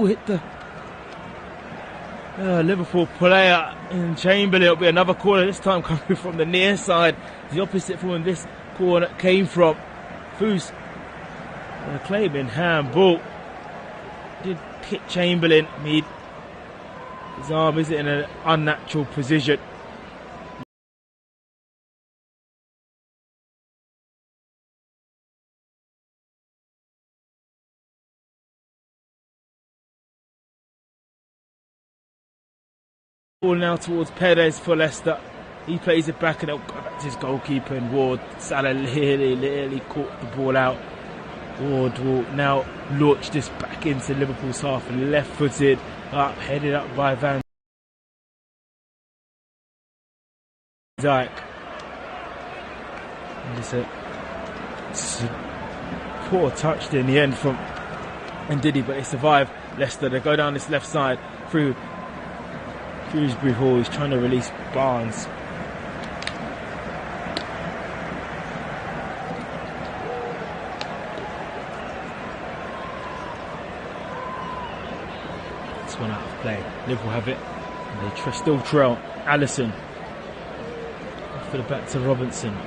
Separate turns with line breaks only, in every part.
ball hit the Liverpool player in Chamberlain. It'll be another corner, this time coming from the near side, the opposite from where this corner came from. Foos claiming handball. Did hit Chamberlain. His arm is in an unnatural position. Ball now towards Perez for Leicester. He plays it back and it'll go back to his goalkeeper and Ward. Salah literally caught the ball out. Ward will now launch this back into Liverpool's half, left-footed, headed up by Van Dijk. And it's a poor touch in the end from Ndidi, but they survive. Leicester, they go down this left side through Shrewsbury Hall. He's trying to release Barnes. It's one out of play. Liverpool have it. And they still trail. Alisson. For the back to Robinson.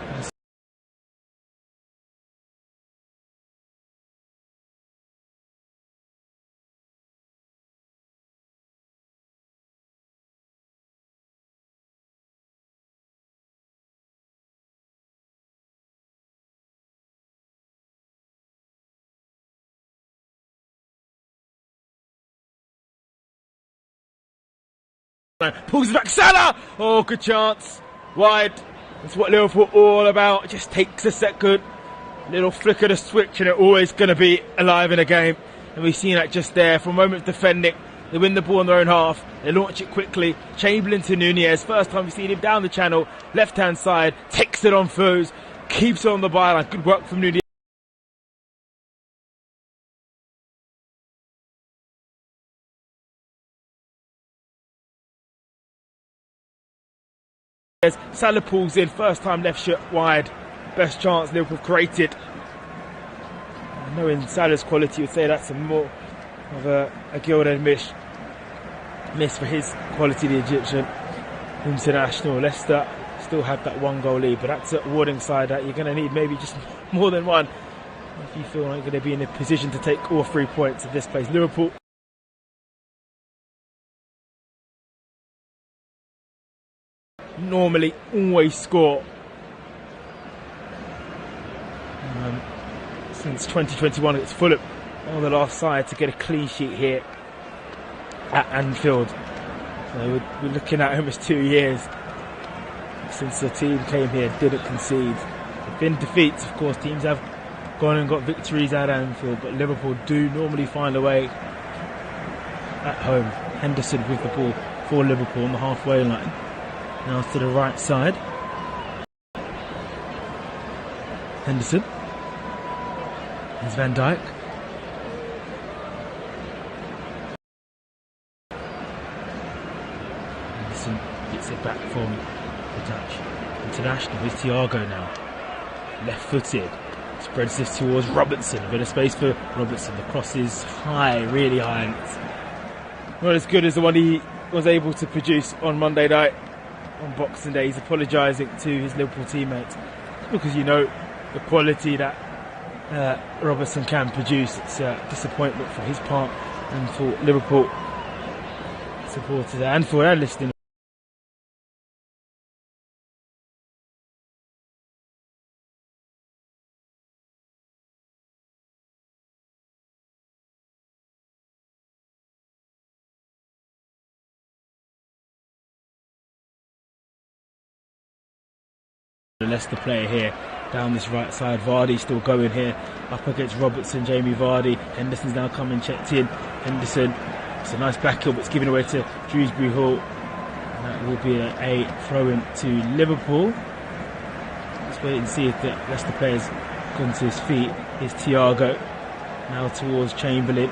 Pulls it back, Salah! Oh, good chance. Wide. That's what Liverpool all about. It just takes a second. Little flick of the switch and it's always going to be alive in a game. And we've seen that just there. For a moment of defending. They win the ball in their own half. They launch it quickly. Chamberlain to Nunez. First time we've seen him down the channel. Left-hand side. Takes it on Foos. Keeps it on the byline. Good work from Nunez. Salah pulls in, first time left foot wide, best chance Liverpool created. Knowing Salah's quality, you would say that's a more of a gilded miss for his quality, the Egyptian international. Leicester still have that 1-goal lead, but that's a warning side that you're going to need maybe just more than one if you feel like you're going to be in a position to take all 3 points of this place. Liverpool normally always score. Since 2021 it's Fulham on the last side to get a clean sheet here at Anfield. So we're looking at almost 2 years since the team came here, didn't concede. There've been defeats, of course, teams have gone and got victories at Anfield, but Liverpool do normally find a way at home. Henderson with the ball for Liverpool on the halfway line. Now to the right side. Henderson. There's Van Dijk. Henderson gets it back from the Dutch international. Here's Thiago now. Left-footed. Spreads this towards Robinson. A bit of space for Robinson. The cross is high, really high. And it's not as good as the one he was able to produce on Monday night. On Boxing Day, he's apologising to his Liverpool teammates because you know the quality that Robertson can produce. It's a disappointment for his part and for Liverpool supporters and for our listening. The Leicester player here down this right side. Vardy still going here up against Robertson. Jamie Vardy. Henderson's now coming, checked in. Henderson, it's a nice back heel, but it's given away to Shrewsbury Hall. And that will be a throw in to Liverpool. Let's wait and see if the Leicester player's gone to his feet. Here's Thiago now towards Chamberlain.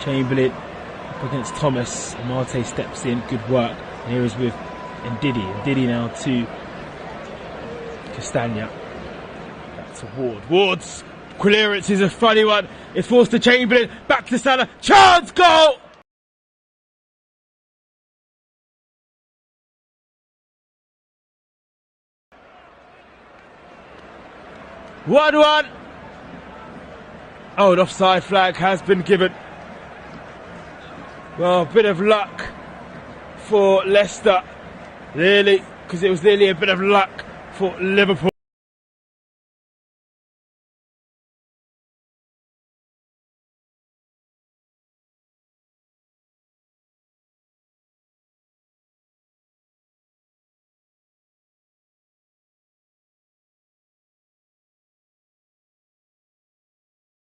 Chamberlain up against Thomas. Marte steps in, good work. And here is with Ndidi. Ndidi now to Castagna. Back to Ward. Ward's clearance is a funny one. It's forced to Chamberlain. Back to Salah. Chance! Goal! 1-1. Oh, an offside flag has been given. Well, a bit of luck for Leicester, really, because it was nearly a bit of luck for Liverpool.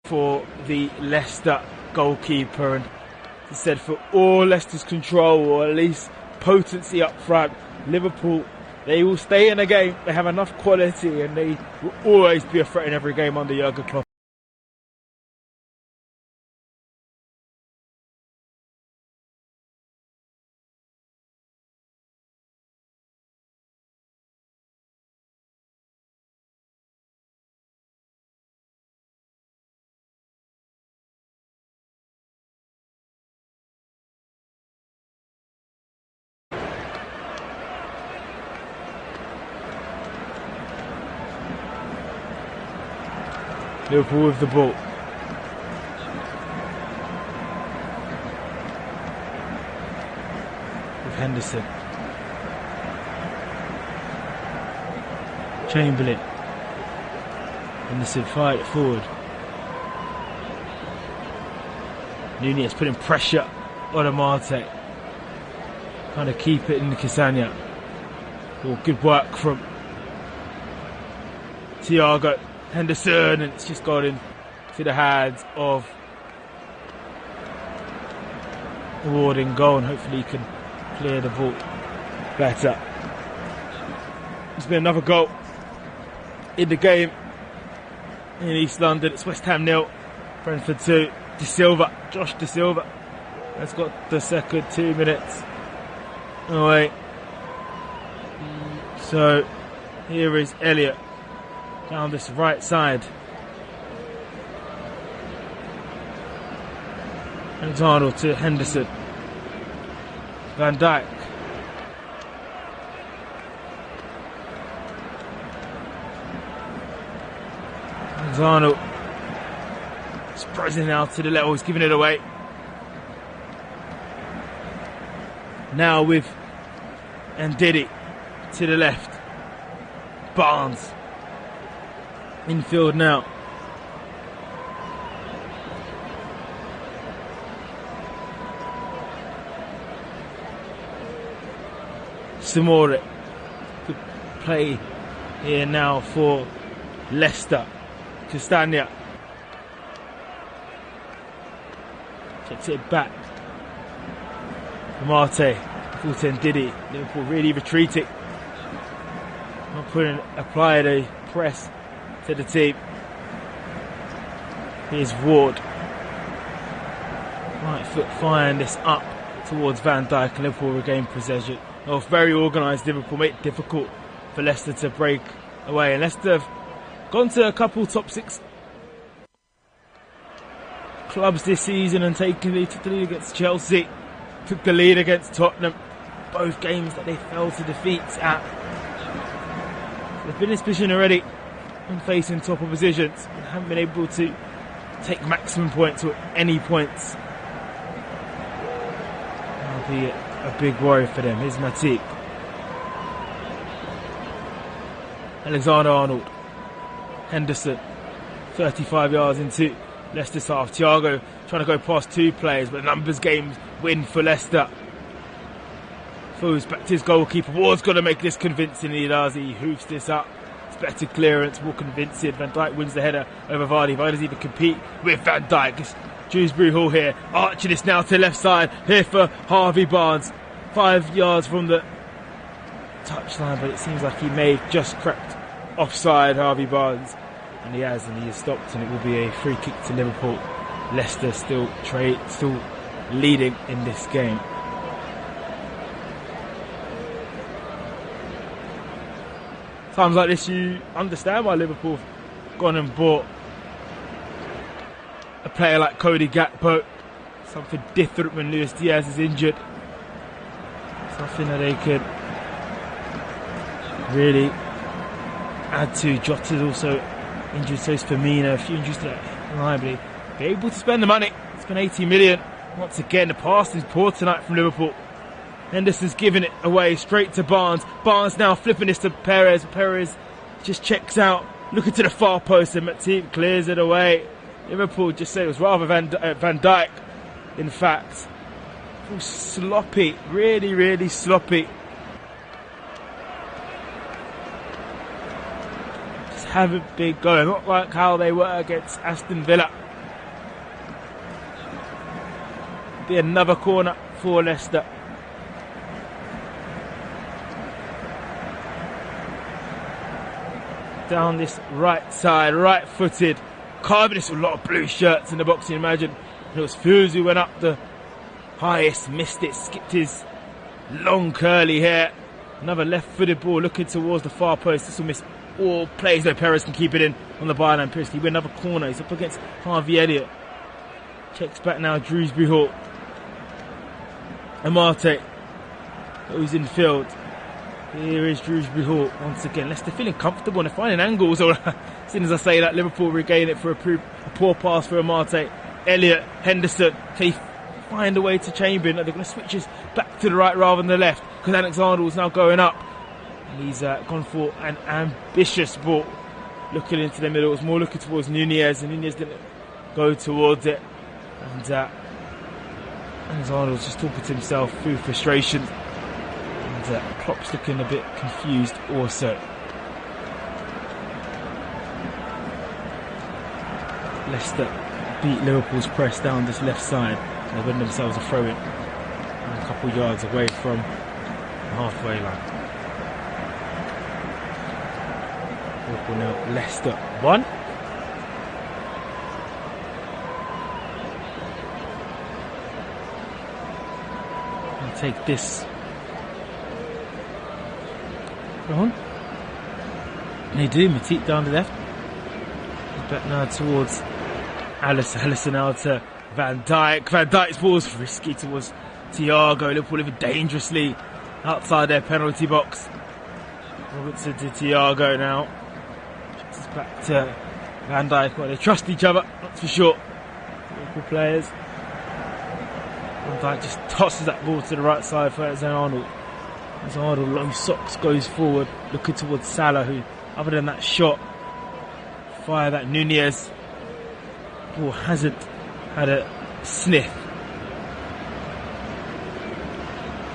For the Leicester goalkeeper, and he said for all Leicester's control, or at least potency up front, Liverpool, they will stay in the game. They have enough quality and they will always be a threat in every game under Jurgen Klopp. Liverpool with the ball. With Henderson. Chamberlain. Henderson fired it forward. Nunez putting pressure on Amate. Trying to keep it in the Cassagna. Oh, good work from Thiago. Henderson, and it's just got into the hands of Ward in goal, and hopefully he can clear the ball better. There's been another goal in the game in East London. It's West Ham 0, Brentford 2. De Silva, Josh De Silva has got the second 2 minutes away. So here is Elliott down this right side. Alexander to Henderson. Van Dijk. Alexander. Surprising now to the level, he's giving it away. Now with Ndidi to the left. Barnes. Infield now. Samore. Good play here now for Leicester. Castagna. Checks it back. Amate. Full to Ndidi. Liverpool really retreating. Not applying a press to the team. Here's Ward. Right foot firing this up towards Van Dijk, and Liverpool regain possession. Oh, very organised Liverpool, make it difficult for Leicester to break away. And Leicester have gone to a couple top 6 clubs this season and took the lead against Chelsea, took the lead against Tottenham. Both games that they fell to defeat at. They've been in this position already and facing top oppositions and haven't been able to take maximum points or any points. That'll be a big worry for them. Here's Matip. Alexander-Arnold. Henderson. 35 yards into Leicester's half. Thiago trying to go past 2 players, but numbers games win for Leicester. Foos back to his goalkeeper. Ward's got to make this convincing. He does. He hoofs this up. It's better clearance, more convincing. Van Dijk wins the header over Vardy. Vardy's even compete with Van Dijk. It's Dewsbury Hall here. Arching this now to left side. Here for Harvey Barnes. 5 yards from the touchline, but it seems like he may have just crept offside, Harvey Barnes. And he has stopped, and it will be a free kick to Liverpool. Leicester still leading in this game. Times like this, you understand why Liverpool have gone and bought a player like Cody Gakpo. Something different when Luis Diaz is injured. Something that they could really add to. Jota's also Injuries to Firmino, a few injuries to that library. Be able to spend the money. Spend 80 million. Once again, the pass is poor tonight from Liverpool. Henderson's giving it away straight to Barnes. Barnes now flipping this to Perez. Perez just checks out, looking to the far post, and Matip clears it away. Liverpool just said it was rather Van Dijk, in fact. Sloppy, really, really sloppy. Just haven't been going, not like how they were against Aston Villa. Be another corner for Leicester. Down this right side, right-footed, carving this with a lot of blue shirts in the box. You imagine it was Fuse who went up the highest, missed it, skipped his long curly hair. Another left-footed ball looking towards the far post. This will miss all plays. No, Perez can keep it in on the byline. Perez can win another corner. He's up against Harvey Elliott. Checks back now, Drewsbury Hall. Amate, who's in field. Here is Drewsbury Hall once again. Leicester feeling comfortable and they're finding angles. As soon as I say that, Liverpool regain it for a poor pass for Amate. Elliott, Henderson, can he find a way to Chamberlain? They're going to switch this back to the right rather than the left because Alexander-Arnold's now going up. And he's gone for an ambitious ball. Looking into the middle, it was more looking towards Nunez, and Nunez didn't go towards it. And Alexander-Arnold's just talking to himself through frustration. Klopp's looking a bit confused also. Leicester beat Liverpool's press down this left side. They win themselves a throw-in a couple yards away from the halfway line. Liverpool now Leicester 1. And take this on. They do. Matip down the left. Back now towards Alisson out to Van Dijk. Van Dijk's ball's risky towards Thiago. Liverpool living dangerously outside their penalty box. Robertson to Thiago now. It's back to Van Dijk. Well, they trust each other, that's for sure. Liverpool players. Van Dijk just tosses that ball to the right side for Alexander-Arnold. As Arnold, long socks, goes forward, looking towards Salah, who, other than that shot, fire that Nunez ball hasn't had a sniff.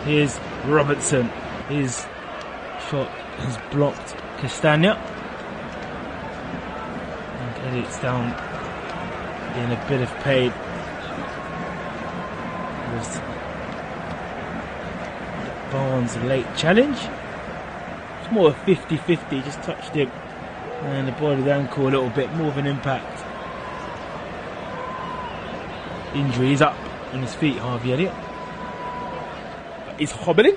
Here's Robertson. His shot has blocked Castagna. And Elliott's down in a bit of pain. Barnes' late challenge. It's more a 50-50, just touched him and the body of the ankle a little bit, more of an impact. Injury is up on his feet, Harvey Elliott. He's hobbling.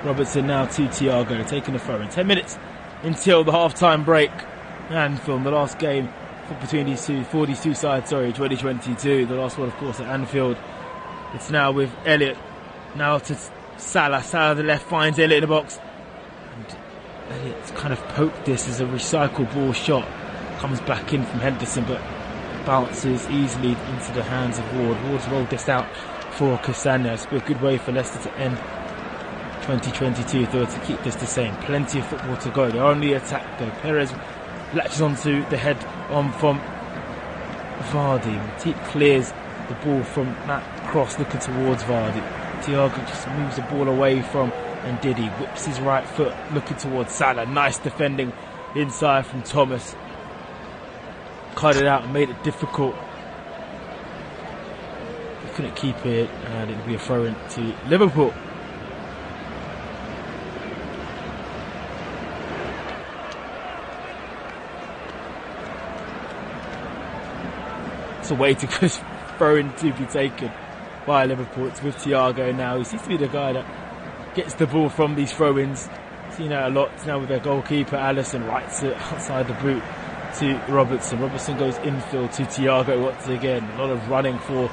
Robertson now to Thiago, taking the throw in. 10 minutes until the half-time break. Anfield, the last game between these two, for these two sides, 2022. The last one, of course, at Anfield. It's now with Elliott. Now to Salah. Salah the left finds Elliott in the box. And Elliott's kind of poked this as a recycled ball shot. Comes back in from Henderson, but bounces easily into the hands of Ward. Ward's rolled this out for Castagna. It's been a good way for Leicester to end 2022, though, to keep this the same. Plenty of football to go. They're only attack though. Perez latches onto the head on from Vardy. Matip clears the ball from that cross looking towards Vardy. Thiago just moves the ball away from Ndidi. Whips his right foot looking towards Salah. Nice defending inside from Thomas. Cut it out and made it difficult. He couldn't keep it and it'll be a throw-in to Liverpool. Waiting for his throw-in to be taken by Liverpool. It's with Thiago now. He seems to be the guy that gets the ball from these throw-ins. Seen that a lot now with their goalkeeper. Allison rights it outside the boot to Robertson. Robertson goes infield to Thiago once again. A lot of running for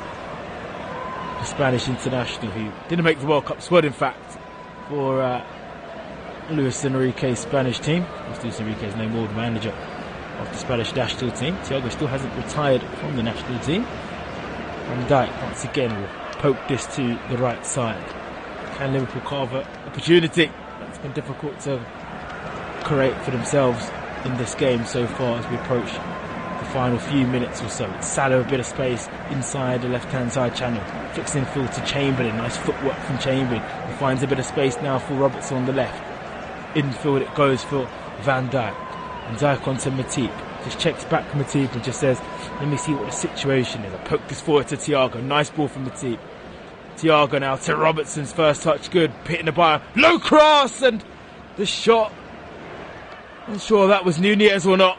the Spanish international, who didn't make the World Cup squad, in fact, for Luis Enrique's Spanish team. Luis Enrique is no more the manager of the Spanish national team. Thiago still hasn't retired from the national team. Van Dijk once again will poke this to the right side. Can Liverpool carve an opportunity? That's been difficult to create for themselves in this game so far as we approach the final few minutes or so. It's Salah, a bit of space inside the left-hand side channel. Flicks infield to Chamberlain. Nice footwork from Chamberlain. He finds a bit of space now for Robertson on the left. Infield it goes for Van Dijk. Van Dijk onto Matip. Just checks back Matip and just says, let me see what the situation is. I poke this forward to Thiago. Nice ball from Matip. Thiago now to Robertson's first touch. Good. Hitting the bar. Low cross, and the shot. Not sure if that was Nunez or not.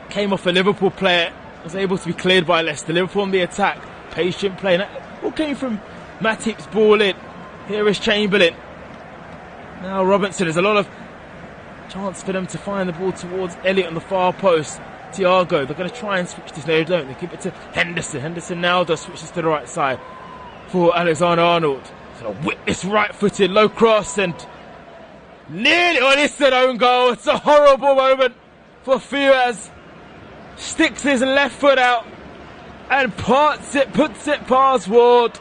Came off a Liverpool player. Was able to be cleared by Leicester. Liverpool on the attack. Patient play. And that all came from Matip's ball in. Here is Chamberlain. Now Robertson. There's a lot of chance for them to find the ball towards Elliott on the far post. Thiago. They're going to try and switch this. No, they don't. They give it to Henderson. Henderson now does switches to the right side for Alexander-Arnold. So whip this right-footed low cross and nearly, it's an own goal. It's a horrible moment for Fuez. Sticks his left foot out and puts it past Ward.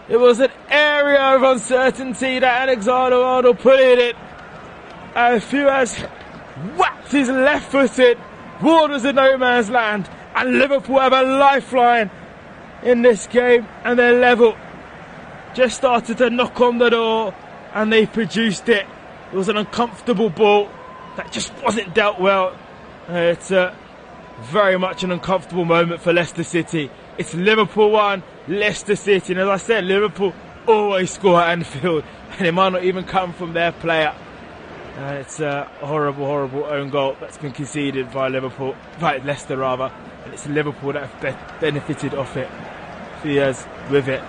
It was an area of uncertainty that Alexander-Arnold put in it. And Fuez whacked his left-footed. Ward was in no man's land. And Liverpool have a lifeline in this game, and they're level. Just started to knock on the door, and they produced it. It was an uncomfortable ball that just wasn't dealt well. It's very much an uncomfortable moment for Leicester City. It's Liverpool 1, Leicester City, and as I said, Liverpool always score at Anfield, and it might not even come from their player. It's a horrible own goal that's been conceded by Leicester rather, and it's Liverpool that have benefited off it. Fiaz with it.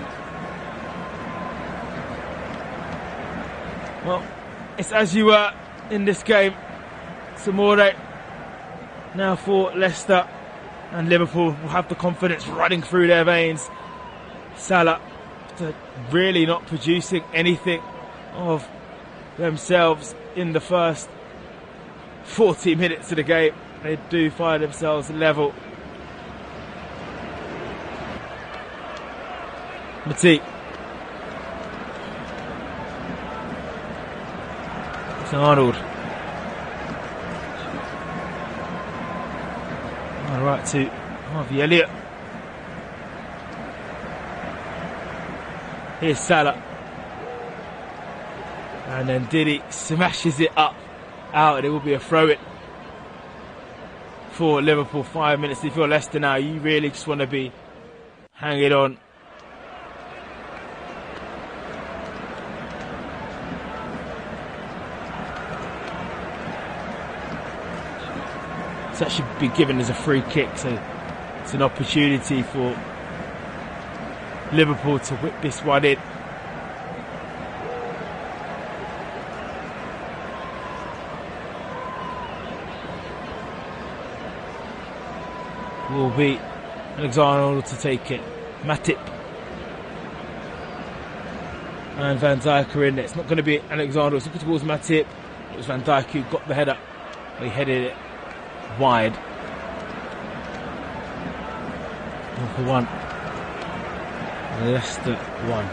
Well, it's as you were in this game. Samore now for Leicester, and Liverpool will have the confidence running through their veins. Salah really not producing anything of themselves in the first 40 minutes of the game. They do find themselves level. Matip. It's Arnold. All right to Harvey Elliott. Here's Salah. And then Diddy smashes it up, out, and it will be a throw-in for Liverpool. 5 minutes. If you're Leicester now, you really just want to be hanging on. It's actually been given as a free kick, so it's an opportunity for Liverpool to whip this one in. Will be Alexander-Arnold to take it. Matip and Van Dijk are in there. It's not going to be Alexander. It's looking towards Matip. It was Van Dijk who got the header. He headed it wide. 1-1. Leicester 1.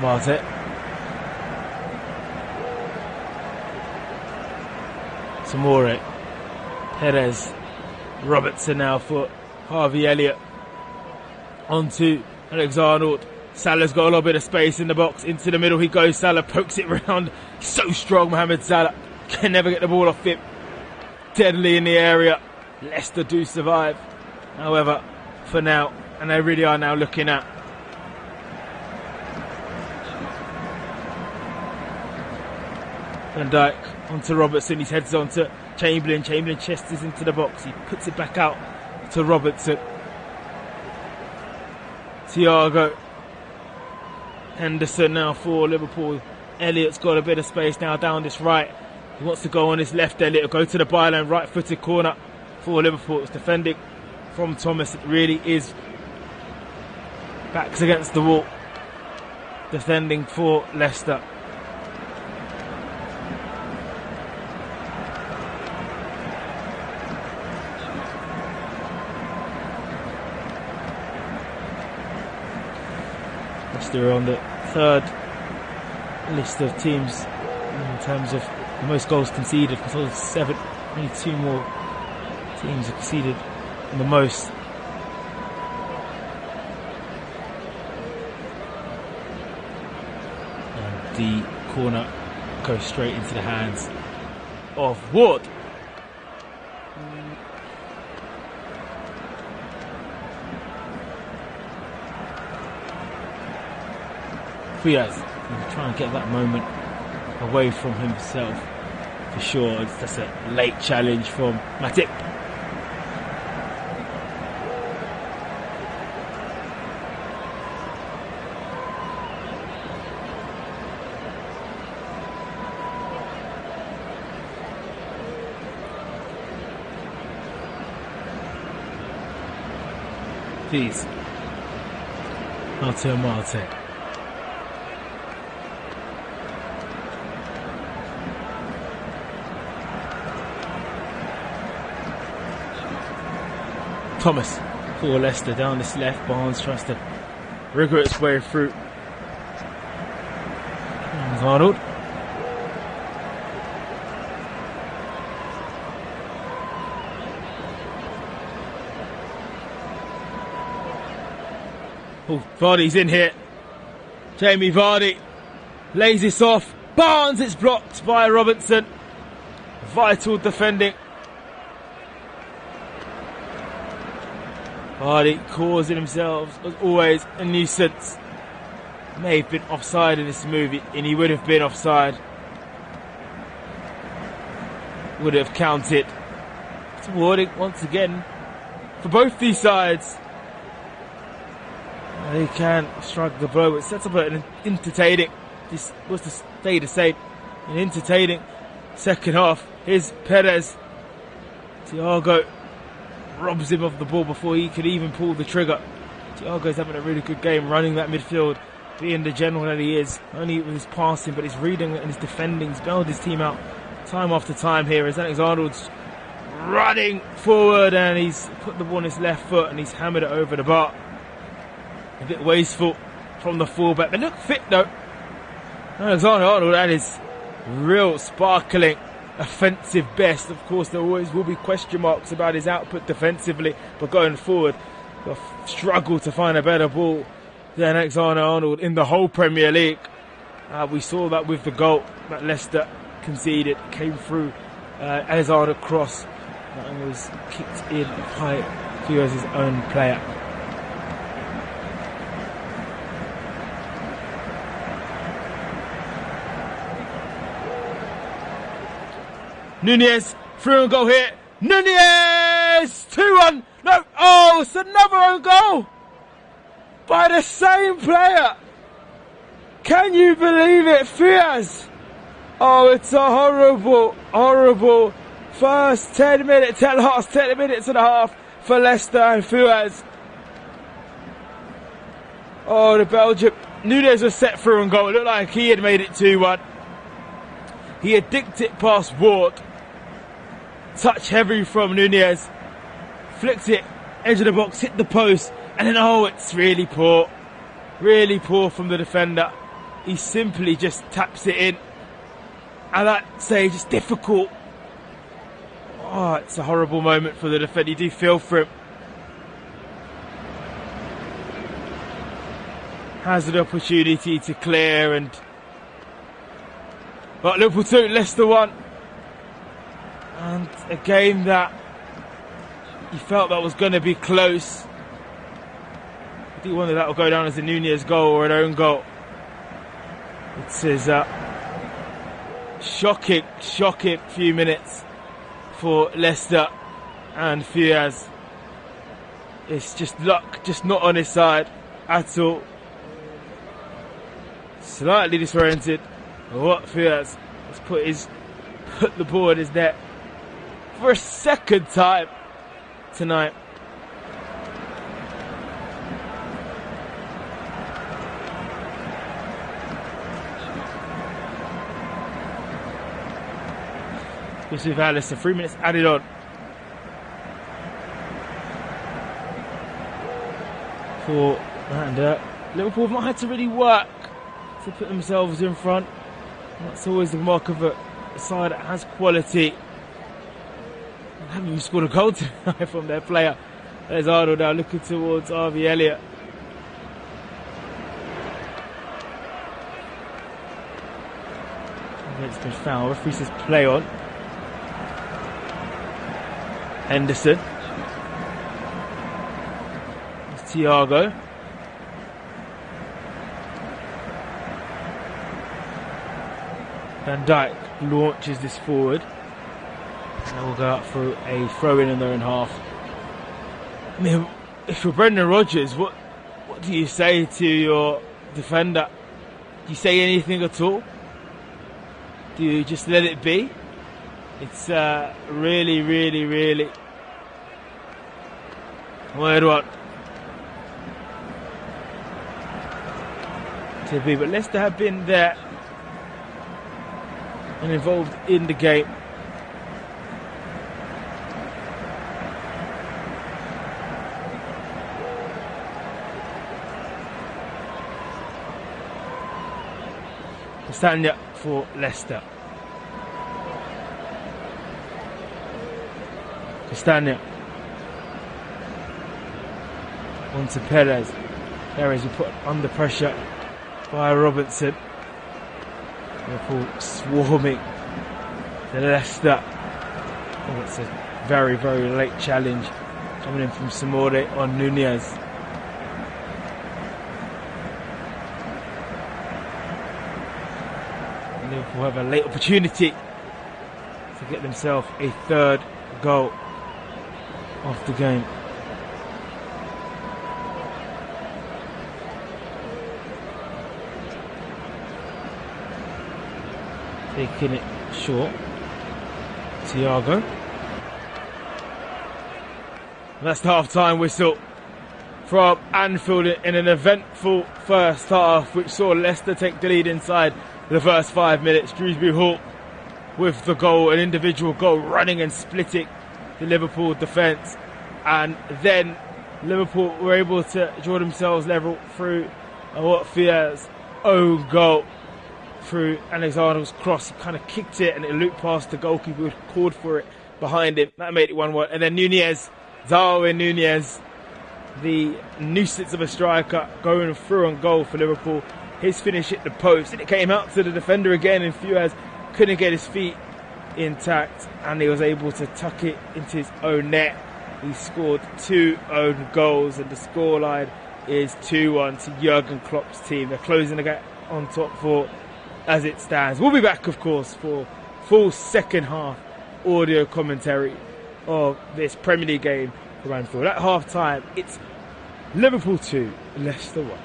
Marte. Samore. Perez. Robertson now for Harvey Elliott. Onto Alexander-Arnold. Salah's got a little bit of space in the box. Into the middle he goes. Salah pokes it round. So strong, Mohamed Salah. Can never get the ball off him. Deadly in the area. Leicester do survive. However, for now, and they really are now looking at Van Dijk onto Robertson. He heads on to Chamberlain. Chamberlain chesters into the box. He puts it back out to Robertson. Thiago. Henderson now for Liverpool. Elliott's got a bit of space now down this right. He wants to go on his left. Elliott will go to the byline, right-footed corner for Liverpool. It's defending from Thomas. It really is backs against the wall. Defending for Leicester. Leicester on the third list of teams in terms of the most goals conceded. For total 7, only 2 more teams have conceded the most. And the corner goes straight into the hands of Ward. Fiaz will try and get that moment away from himself for sure. That's a late challenge from Matip. Please. Marte. Thomas for Leicester down this left. Barnes tries to wriggle its way through. There's Arnold. Oh, Vardy's in here. Jamie Vardy lays this off. Barnes, it's blocked by Robertson. Vital defending. Vardy causing himself, as always, a nuisance. May have been offside in this move, and he would have been offside. Would have counted. It's a warning once again for both these sides. They can strike the blow. It sets up an entertaining, this was to stay the same, an entertaining second half. Here's Perez. Thiago robs him of the ball before he could even pull the trigger. Thiago's having a really good game running that midfield, being the general that he is, only with his passing, but his reading and his defending. He's bailed his team out time after time here as Alexander-Arnold's running forward and he's put the ball on his left foot and he's hammered it over the bar. A bit wasteful from the fullback. They look fit though. Alexander-Arnold at his real sparkling offensive best. Of course, there always will be question marks about his output defensively, but going forward, they'll struggle to find a better ball than Alexander-Arnold in the whole Premier League. We saw that with the goal that Leicester conceded. Came through Alexander cross and was kicked in by Fiaz's own player. Nunez, through and goal here. Nunez! 2-1. No, oh, it's another own goal by the same player. Can you believe it, Fiaz? Oh, it's a horrible, horrible first 10 minutes, last 10 minutes and a half for Leicester and Fiaz. Oh, the Belgium. Nunez was set through and goal. It looked like he had made it 2-1. He had dicked it past Ward. Touch heavy from Nunez. Flicked it, edge of the box, hit the post. And then, oh, it's really poor. Really poor from the defender. He simply just taps it in. And I'd say just difficult. Oh, it's a horrible moment for the defender. You do feel for him. Has an opportunity to clear and... But Liverpool 2, Leicester 1. And a game that you felt that was going to be close. I do wonder that will go down as a Nunez goal or an own goal. It's a shocking few minutes for Leicester and Fiaz. It's just luck, just not on his side at all. Slightly disoriented. What fears has put the ball in his net for a second time tonight. This is LIVERPOol. 3 minutes added on. And Liverpool have not had to really work to put themselves in front. That's always the mark of a side that has quality. Haven't even scored a goal tonight from their player. There's Arnold now looking towards Harvey Elliott. It's been foul. Referee says play on. Henderson. It's Thiago. Van Dijk launches this forward. And we'll go out for a throw in their own half. I mean, if you're Brendan Rodgers, what do you say to your defender? Do you say anything at all? Do you just let it be? It's really, really, really weird one to be. But Leicester have been there and involved in the game. Castagna for Leicester. Castagna on to Perez. Perez will put under pressure by Robertson. Liverpool swarming to Leicester. Oh, it's a very, very late challenge coming in from Samore on Nunez. Liverpool have a late opportunity to get themselves a third goal of the game. Taking it short. Thiago. And that's the half-time whistle from Anfield in an eventful first half, which saw Leicester take the lead inside the first 5 minutes. Shrewsbury Hall with the goal, an individual goal, running and splitting the Liverpool defence. And then Liverpool were able to draw themselves level through what fears own goal through Alexander-Arnold's cross. He kind of kicked it and it looped past the goalkeeper who had called for it behind him. That made it 1-1. And then Nunez, Darwin Nunez, the nuisance of a striker, going through on goal for Liverpool. His finish hit the post and it came out to the defender again, and Fuez couldn't get his feet intact and he was able to tuck it into his own net. He scored 2 own goals and the scoreline is 2-1 to Jurgen Klopp's team. They're closing the gap on top 4 as it stands. We'll be back, of course, for full second half audio commentary of this Premier League game for Anfield. At half time, it's Liverpool 2, Leicester 1.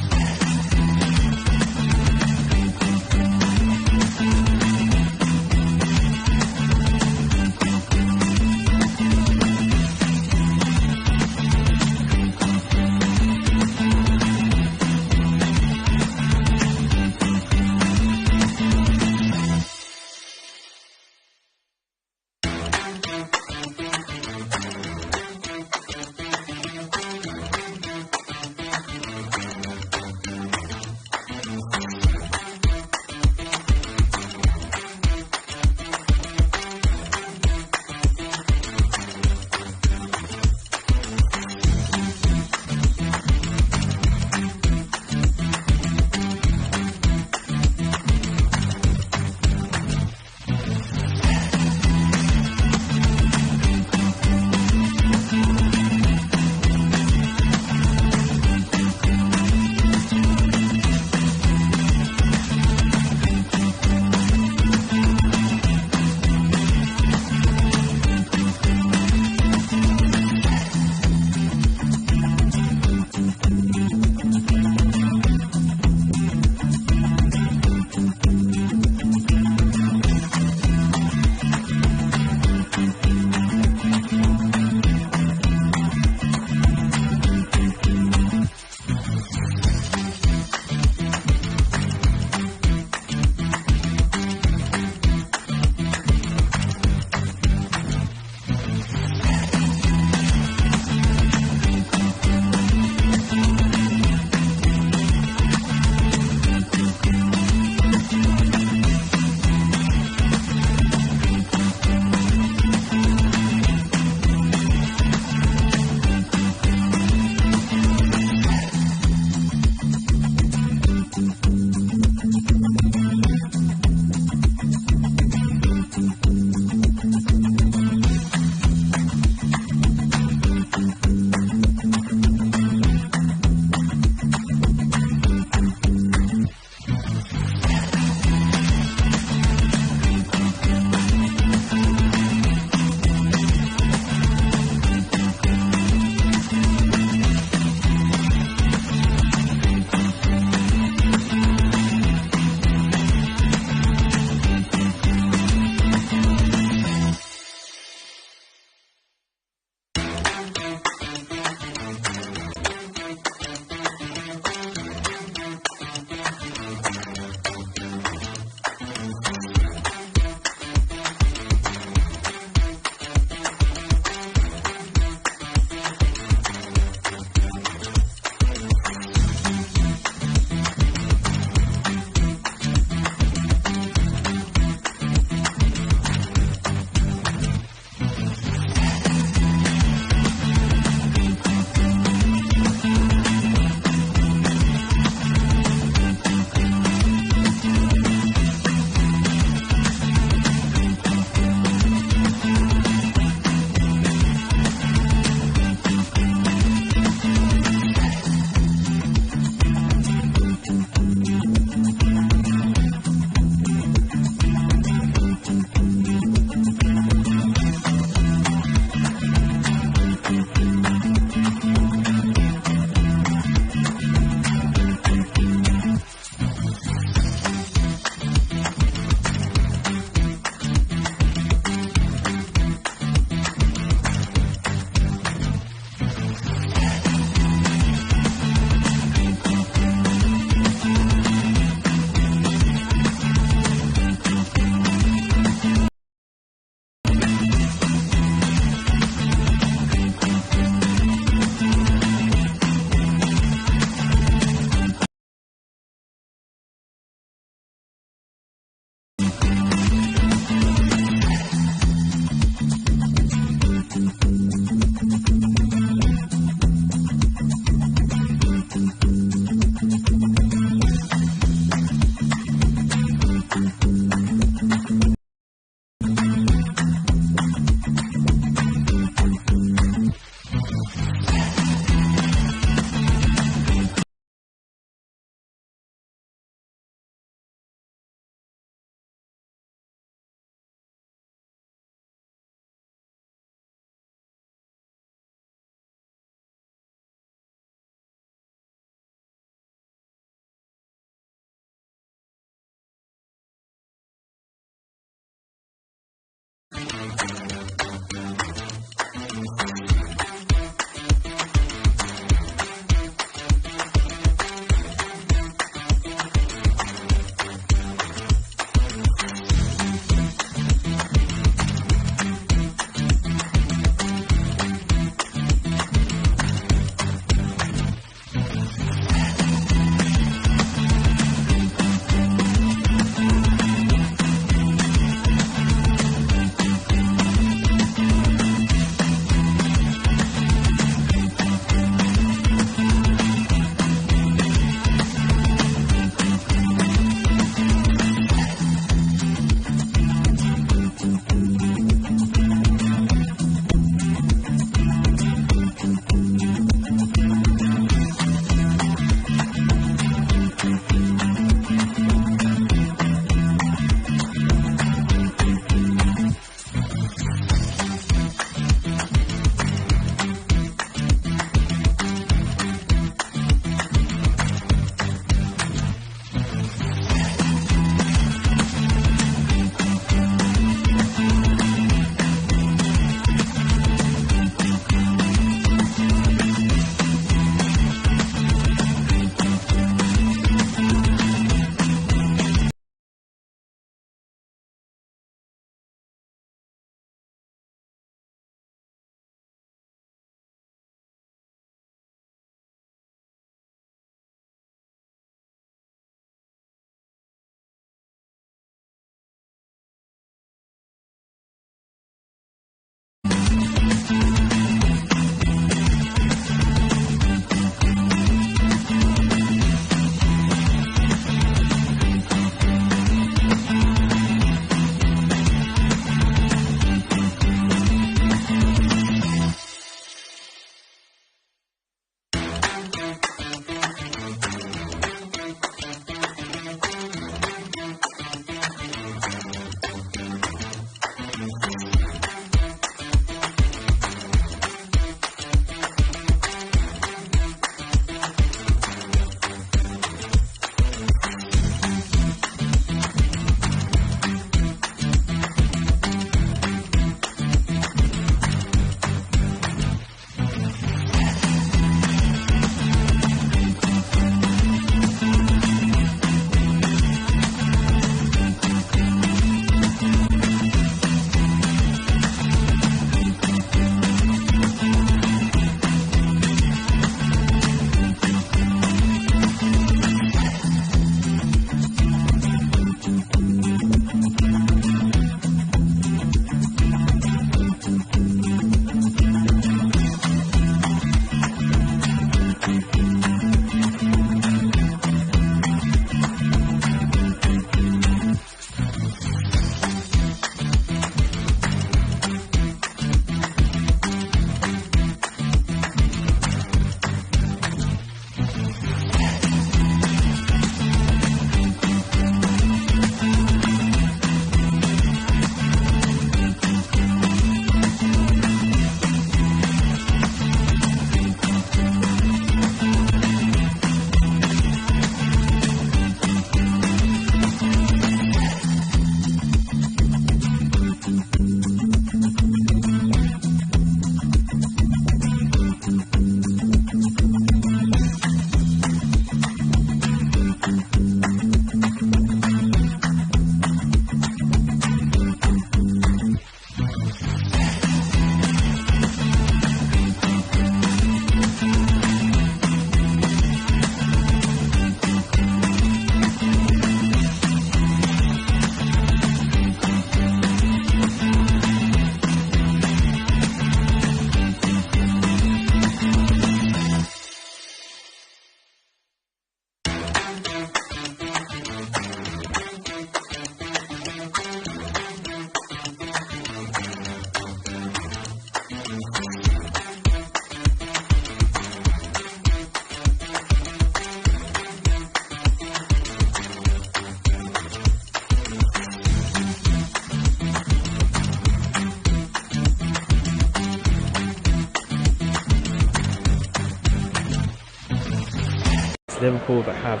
Liverpool that have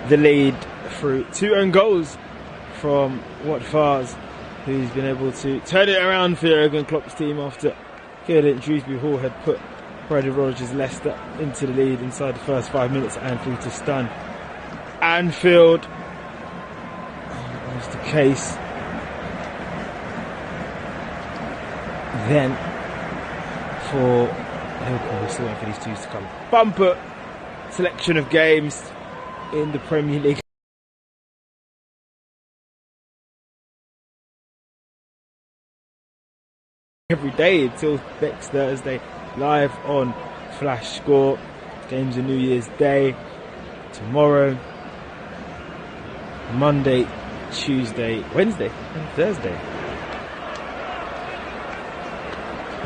the lead through 2 own goals from Wout Faes, who's been able to turn it around for Jurgen Klopp's team after Kieran Shrewsbury Hall had put Brendan Rodgers' Leicester into the lead inside the first 5 minutes at Anfield to stun Anfield. That was the case. Then for Liverpool, we're still waiting for these twos to come. Bumper selection of games in the Premier League. Every day until next Thursday, live on Flash Score. Games on New Year's Day, tomorrow, Monday, Tuesday, Wednesday and Thursday.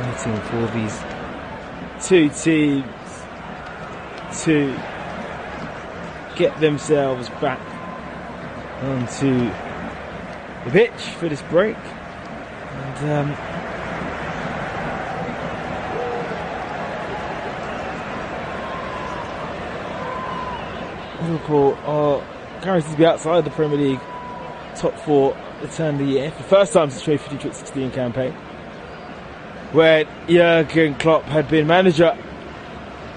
Waiting for these 2 teams to get themselves back onto the pitch for this break. And Liverpool are guaranteed to be outside the Premier League top 4 at the turn of the year for the first time since the 2015-16 campaign, where Jurgen Klopp had been manager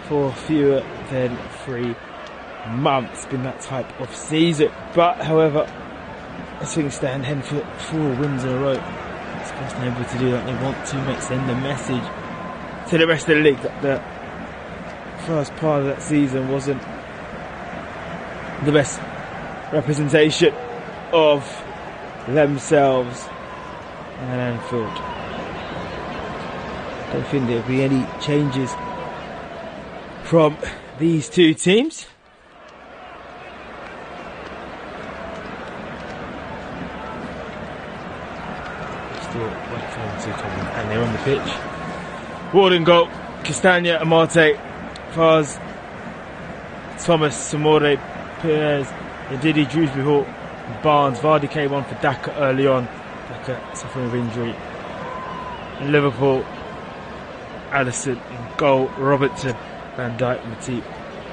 for fewer than 3 months. It's been that type of season. But however, as things stand, heading for 4 wins in a row, it's been able to do that. They want to send a message to the rest of the league that the first part of that season wasn't the best representation of themselves at Anfield. I don't think there'll be any changes from these 2 teams. Still waiting for them to come in, and they're on the pitch. Ward in goal, Castagna, Amate, Faes, Thomas, Samore, Perez, Ndidi, Shrewsbury Hall, Barnes. Vardy came on for Daka early on. Daka suffering of injury. And Liverpool, Alisson in goal, Robertson, Van Dijk, Matip,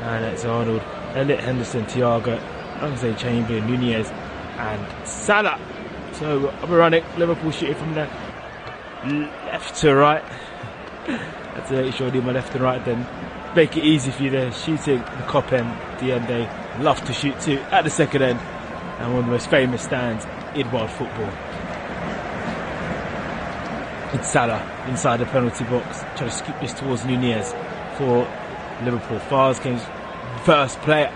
and it's Arnold, Elliot, Henderson, Thiago, Chamberlain, Nunez, and Salah. So up and running. Liverpool shooting from the left to right. That's to make sure I do my left and right, then make it easy for you there. Shooting the Kop end, the end they love to shoot to at the second end, and one of the most famous stands in world football. It's Salah inside the penalty box, trying to scoop this towards Nunez for Liverpool. Faes came first player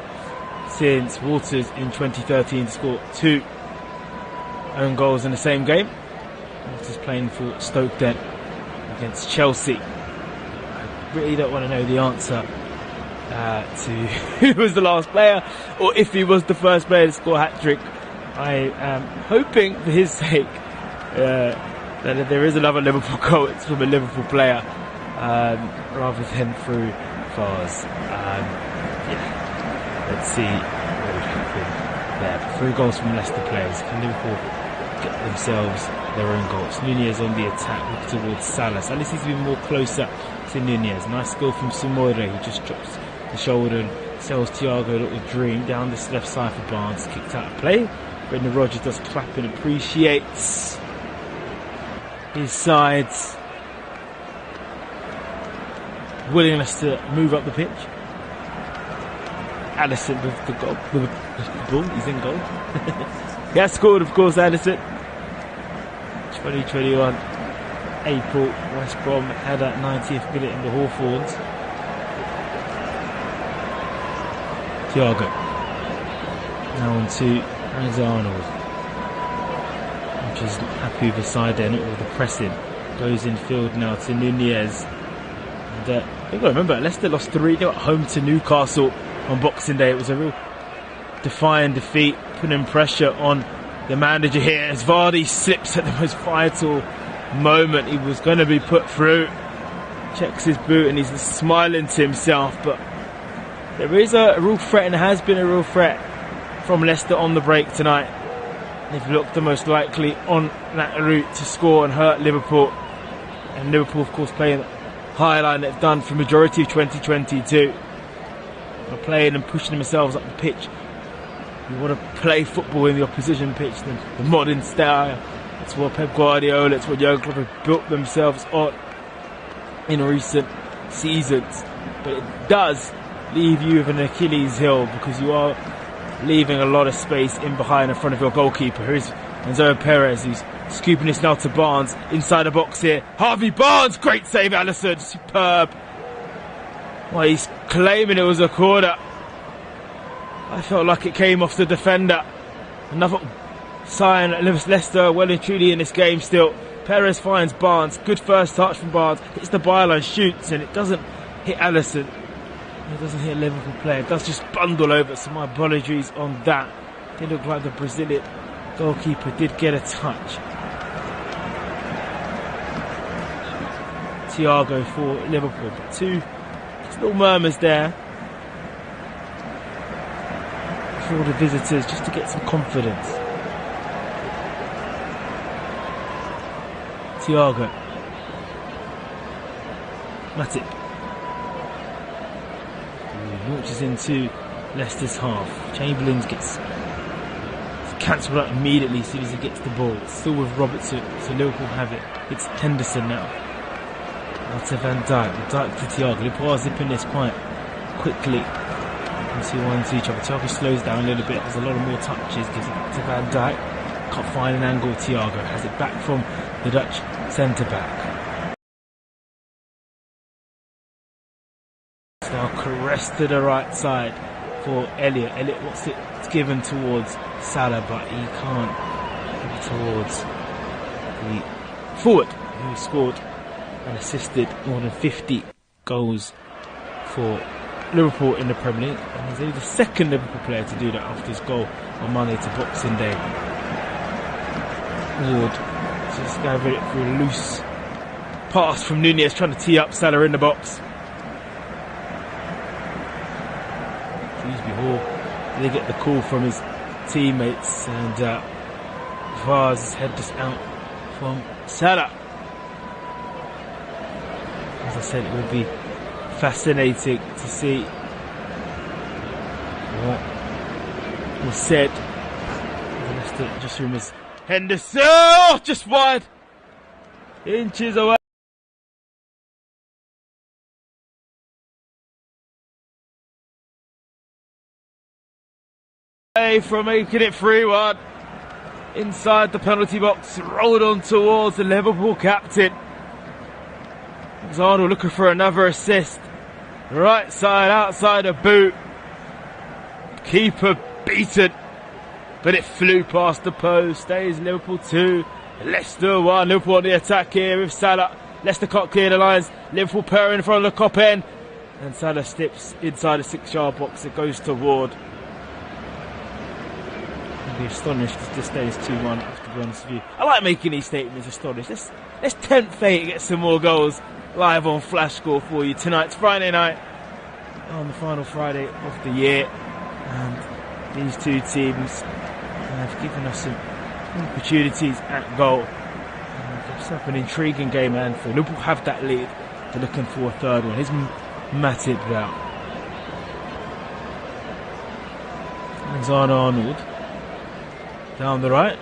since Waters in 2013 to score 2 own goals in the same game. Waters playing for Stoke then against Chelsea. I really don't want to know the answer to who was the last player, or if he was the first player to score a hat-trick. I am hoping for his sake that if there is another Liverpool goal, it's from a Liverpool player rather than through Faes. Let's see what would happen there. 3 goals from Leicester players. Can Liverpool get themselves their own goals? Nunez on the attack, looking towards Salah. Salah seems to be more closer to Nunez. Nice goal from Samore, who just drops the shoulder and sells Thiago a little dream down this left side for Barnes. Kicked out of play. Brendan Rodgers does clap and appreciates his side's willingness to move up the pitch. Alisson with the goal, with the ball, he's in goal. He has scored, of course, Alisson. 2021 April, West Brom had that 90th minute in the Hawthorns. Thiago now on to Arnold, which is happy with the side there, not with the pressing. Goes in field now to Nunez. And you've got to remember, Leicester lost 3-0 at home to Newcastle on Boxing Day. It was a real defiant defeat, putting pressure on the manager here as Vardy slips at the most vital moment. He was going to be put through. Checks his boot and he's smiling to himself, but there is a real threat, and there has been a real threat from Leicester on the break tonight. They've looked the most likely on that route to score and hurt Liverpool. And Liverpool, of course, playing high line they've done for the majority of 2022. are playing and pushing themselves up the pitch. You want to play football in the opposition pitch, the modern style. It's what Pep Guardiola, it's what Jurgen Klopp have built themselves on in recent seasons. But it does leave you with an Achilles heel, because you are leaving a lot of space in behind in front of your goalkeeper. Here's Enzo Perez, who's scooping this now to Barnes inside the box here. Harvey Barnes, great save, Alisson, superb. Well, he's claiming it was a corner. I felt like it came off the defender. Another sign that Leicester well and truly in this game still. Perez finds Barnes, good first touch from Barnes, hits the byline, shoots, and it doesn't hit Alisson. It doesn't hit a Liverpool player, it does just bundle over, so my apologies on that. It did look like the Brazilian goalkeeper did get a touch. Thiago for Liverpool, but two little murmurs there for the visitors, just to get some confidence. Thiago, Matip, launches into Leicester's half. Chamberlain gets cancelled out immediately as soon as he gets the ball. It's still with Robertson, so Liverpool have it. It's Henderson now. Now to Van Dijk. Van Dijk to Thiago. Liverpool are zipping this quite quickly. You see one to each other. Thiago slows down a little bit. There's a lot of more touches. Gives it back to Van Dijk. Can't find an angle. Thiago has it back from the Dutch centre-back. Now caressed to the right side for Elliott. Elliott wants it given towards Salah, but he can't give it towards the forward who scored and assisted more than 50 goals for Liverpool in the Premier League, and he's only the second Liverpool player to do that after his goal on Monday to Boxing Day. Ward just gathered it for a loose pass from Nunez, trying to tee up Salah in the box. Hall, they get the call from his teammates, and Vaz head just out from Salah. As I said, it will be fascinating to see what was said. Just rumors. Henderson, oh, just wide, inches away. From making it 3-1 inside the penalty box, rolled on towards the Liverpool captain. Arnold looking for another assist. Right side, outside a boot. Keeper beaten, but it flew past the post. Stays Liverpool 2, Leicester 1. Liverpool on the attack here with Salah. Leicester can't clear the lines. Liverpool pair in front of the cop end, and Salah slips inside the 6-yard box. It goes to Ward. I'd be astonished if this stays 2-1, I have to be honest with you. I like making these statements astonished. Let's tempt fate and get some more goals live on Flash Score for you tonight. It's Friday night, on the final Friday of the year, and these two teams have given us some opportunities at goal. It's up an intriguing game, and for Liverpool have that lead. They're looking for a third one. Here's Matip out. Alexander Arnold down the right.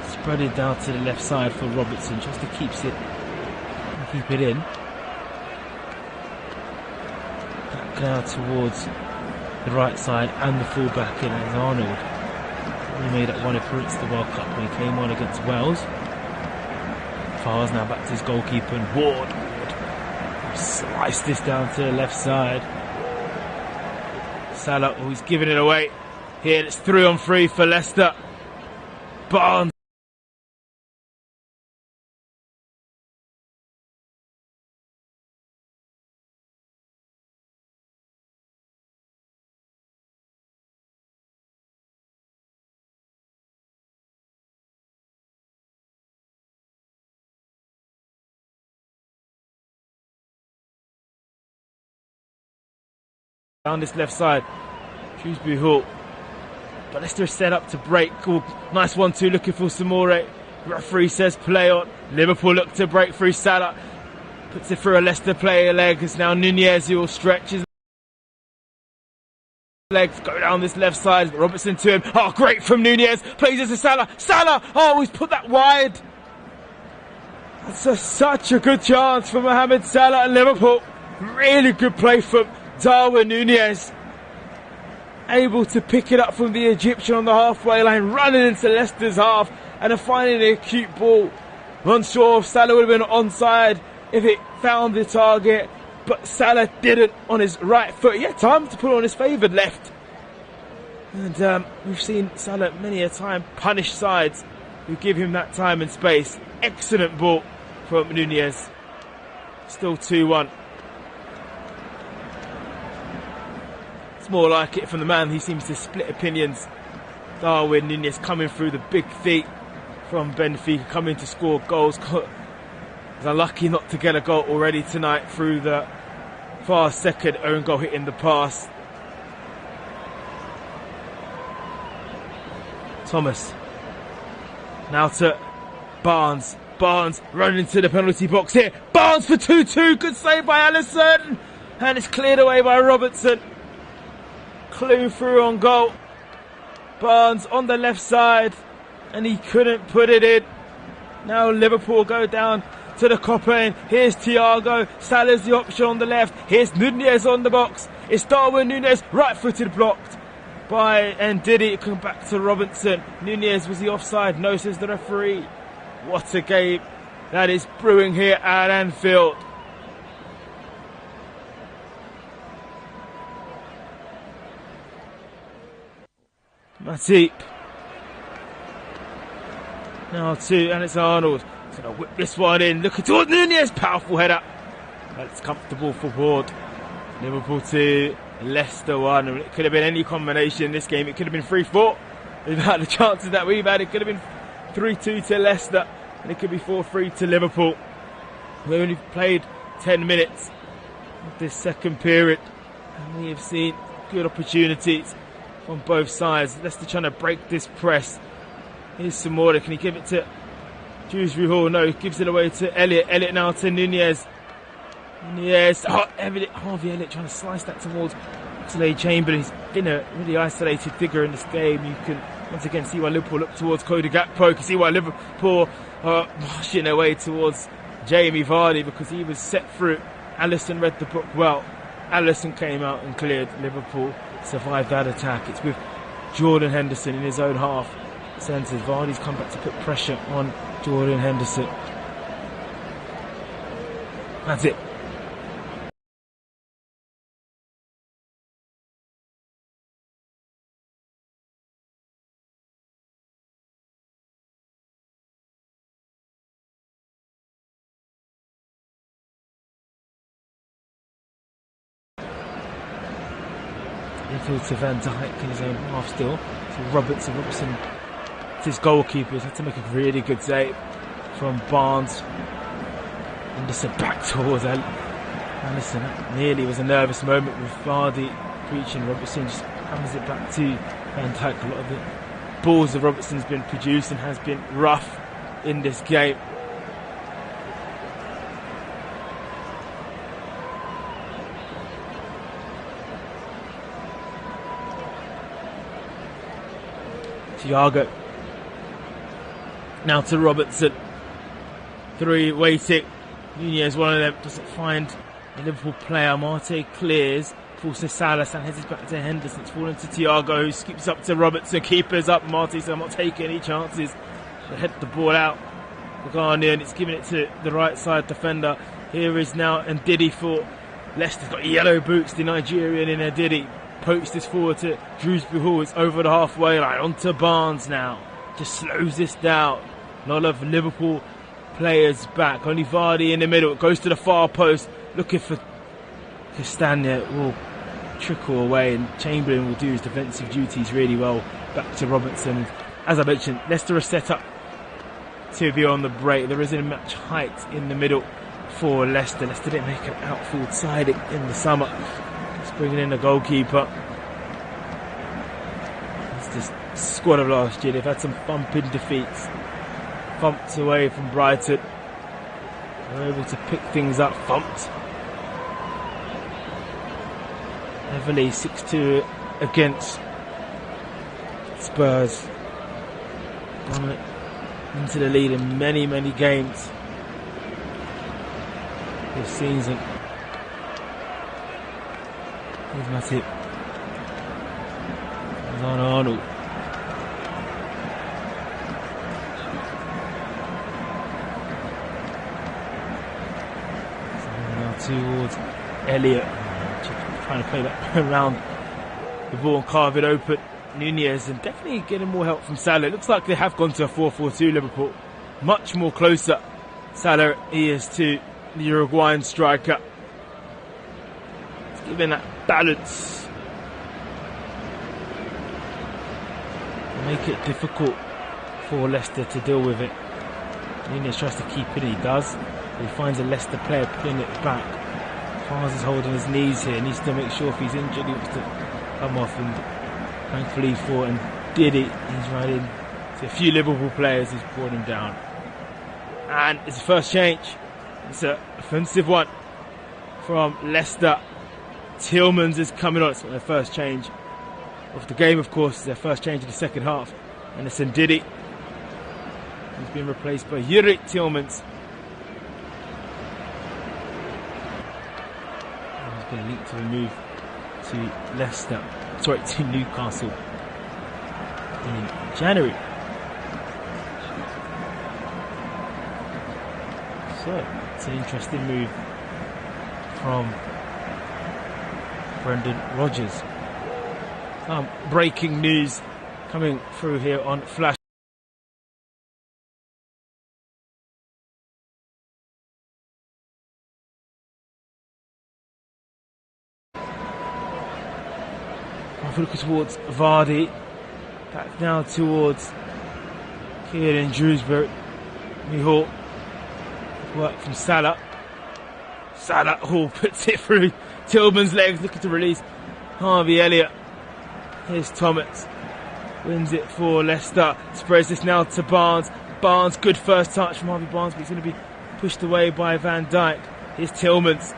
Spread it down to the left side for Robertson, just to keep it in. Back now towards the right side and the full back in as Arnold. He made that one appearance at the World Cup when he came on against Wales. Fars now back to his goalkeeper, and Ward sliced this down to the left side. Salah, oh, he's giving it away. Here it's 3-on-3 for Leicester. Barnes. Down this left side, Shrewsbury Hall, but Leicester is set up to break. Oh, nice 1-2 looking for Samore. Referee says play on. Liverpool look to break through Salah. Puts it through a Leicester player leg. It's now Nunez who will stretch his legs, go down this left side. Robertson to him. Oh, great from Nunez. Plays it to Salah. Salah! Oh, he's put that wide. That's such a good chance for Mohamed Salah and Liverpool. Really good play from Darwin Nunez. Able to pick it up from the Egyptian on the halfway line, running into Leicester's half, and then finding an acute ball. Unsure if Salah would have been onside if it found the target, but Salah didn't on his right foot. He had time to put it on his favoured left. And we've seen Salah many a time punish sides who give him that time and space. Excellent ball from Nunez. Still 2-1. It's more like it from the man who seems to split opinions. Darwin Nunez coming through the big feet from Benfica, coming to score goals. He's unlucky not to get a goal already tonight through the far second own goal hit in the pass. Thomas. Now to Barnes. Barnes running into the penalty box here. Barnes for 2-2. Good save by Alisson. And it's cleared away by Robertson. Clue through on goal. Barnes on the left side. And he couldn't put it in. Now Liverpool go down to the copper end. Here's Thiago. Salah's the option on the left. Here's Nunez on the box. It's Darwin Nunez. Right-footed blocked by Ndidi. Come back to Robertson. Nunez, was he offside? No, says the referee. What a game that is brewing here at Anfield. Matip. Now to, and it's Arnold. He's going to whip this one in. Looking towards Nunez. Powerful header. That's comfortable for Ward. Liverpool 2, Leicester 1. It could have been any combination in this game. It could have been 3-4. We've had the chances that we've had. It could have been 3-2 to Leicester. And it could be 4-3 to Liverpool. We only played 10 minutes of this second period. And we have seen good opportunities on both sides. Leicester trying to break this press. Here's Samora. Can he give it to Dewsbury Hall? No, he gives it away to Elliott. Elliott now to Nunez. Nunez. Oh, Harvey Elliott trying to slice that towards Oxlade-Chamberlain. He's been a really isolated figure in this game. You can once again see why Liverpool look towards Cody Gakpo. You can see why Liverpool are pushing their way towards Jamie Vardy because he was set through. Alisson read the book well. Alisson came out and cleared. Liverpool survived that attack. It's with Jordan Henderson in his own half. Centres. Vardy's come back to put pressure on Jordan Henderson. That's it. Infield to Van Dijk in his own half still. So Robertson, his goalkeepers had to make a really good save from Barnes. Anderson back towards Anderson. Nearly was a nervous moment with Vardy reaching. Robertson just hands it back to Van Dijk. A lot of the balls that Robertson's been producing has been rough in this game. Thiago. Now to Robertson. 3 waiting. Nunez, one of them, doesn't find a Liverpool player. Marte clears. Falls to Salah. Salah heads back to Henderson. It's fallen to Thiago, who skips up to Robertson. Keepers up. Marte says, I'm not taking any chances. They head the ball out. The Ghanaian, it's giving it to the right side defender. Here is now Ndidi for Leicester's got yellow boots. The Nigerian in Ndidi. Pokes this forward to Dewsbury Hall. It's over the halfway line. Onto Barnes now. Just slows this down. A lot of Liverpool players back. Only Vardy in the middle. It goes to the far post. Looking for Castagna. Will trickle away. And Chamberlain will do his defensive duties really well. Back to Robertson. As I mentioned, Leicester are set up to be on the break. There isn't much height in the middle for Leicester. Leicester didn't make an outfield side in the summer. Bringing in the goalkeeper. It's the squad of last year. They've had some thumping defeats. Thumped away from Brighton. They're able to pick things up. Thumped heavily, 6-2 against Spurs. Gone into the lead in many, many games this season. Here's Matip. Here's Arnold. Towards Elliott, trying to play that around the ball and carve it open. Nunez, and definitely getting more help from Salah. It looks like they have gone to a 4-4-2 Liverpool. Much more closer Salah is to the Uruguayan striker. It's giving that balance. Make it difficult for Leicester to deal with it. Nunez tries to keep it, he does. He finds a Leicester player pulling it back. Fars is holding his knees here. Needs to make sure if he's injured, he wants to come off. And thankfully for and did it. He's right in. So a few Liverpool players has brought him down. And it's the first change. It's an offensive one from Leicester. Tillmans is coming on. It's not their first change of the game, of course. It's their first change in the second half. And it's Ndidi. He's been replaced by Yuri Tillmans. Been linked to a move to Leicester, sorry, to Newcastle in January. So it's an interesting move from Brendan Rodgers. Breaking news coming through here on Flash. Looking towards Vardy, back now towards Kieran Dewsbury. Mihal, work from Salah. Salah puts it through Tillman's legs, looking to release Harvey Elliott. Here's Thomas, wins it for Leicester. Spreads this now to Barnes. Barnes, good first touch from Harvey Barnes, but he's going to be pushed away by Van Dijk. Here's Tillmans.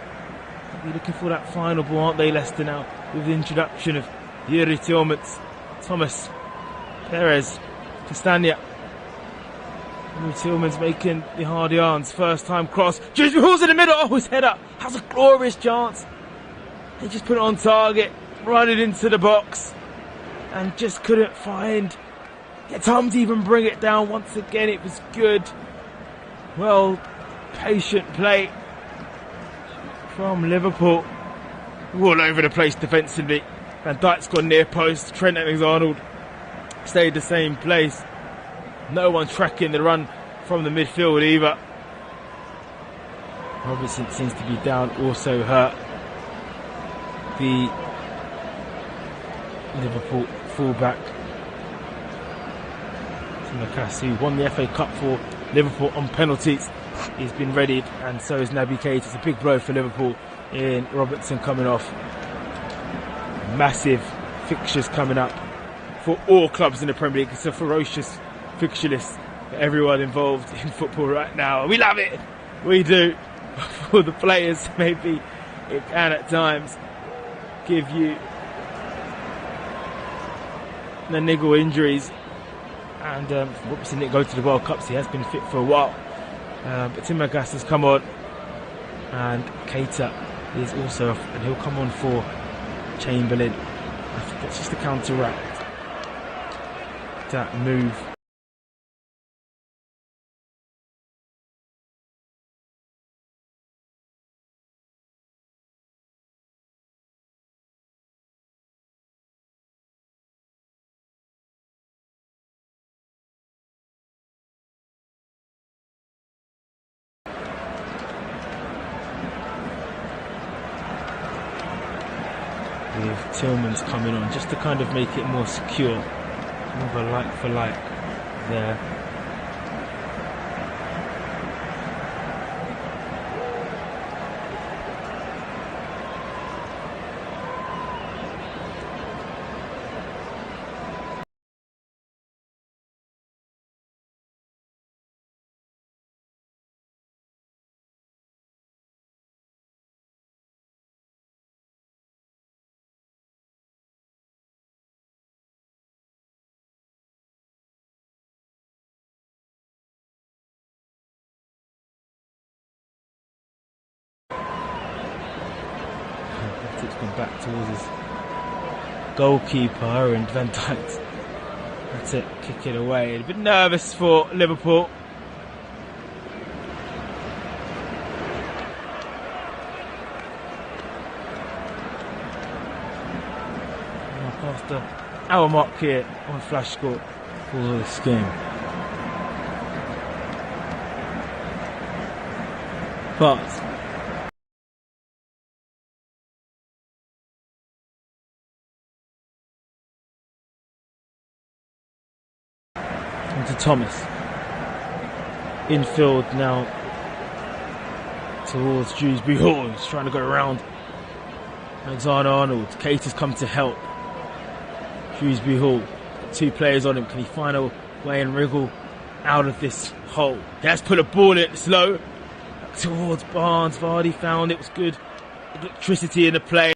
They'll be looking for that final ball, aren't they, Leicester now, with the introduction of Yuri Tillmans, Thomas, Perez, Castagna. Yuri Tillmans making the hard yarns. First time cross. Dewsbury Hall's in the middle. Oh, his header has a glorious chance. He just put it on target, run it into the box, and just couldn't find. Get time to even bring it down. Once again, it was good. Well, patient play from Liverpool. All over the place defensively. Van Dijk's gone near post. Trent Alexander-Arnold stayed the same place. No one tracking the run from the midfield either. Robertson seems to be down, also hurt. The Liverpool fullback Timakasu won the FA Cup for Liverpool on penalties. He's been readied, and so is Naby Keita. It's a big blow for Liverpool in Robertson coming off. Massive fixtures coming up for all clubs in the Premier League. It's a ferocious fixture list for everyone involved in football right now. We love it. We do. For the players, maybe it can at times give you the niggle injuries. And Robertson didn't go to the World Cup, so he has been fit for a while. But Timmergas has come on, and Keita is also off, and he'll come on for Chamberlain. I think that's just to counteract that move. With Tillmans coming on just to kind of make it more secure, more of a like for like there. gone back towards his goalkeeper, and Van Dijk's had to kick it away. A bit nervous for Liverpool. Past the hour mark here on flash score for this game. But onto Thomas. Infield now towards Dewsbury Hall. He's trying to go around Alexander-Arnold. Kate has come to help. Dewsbury Hall, 2 players on him. Can he find a way and wriggle out of this hole? He has put a ball in it slow towards Barnes. Vardy found it was good electricity in the play. At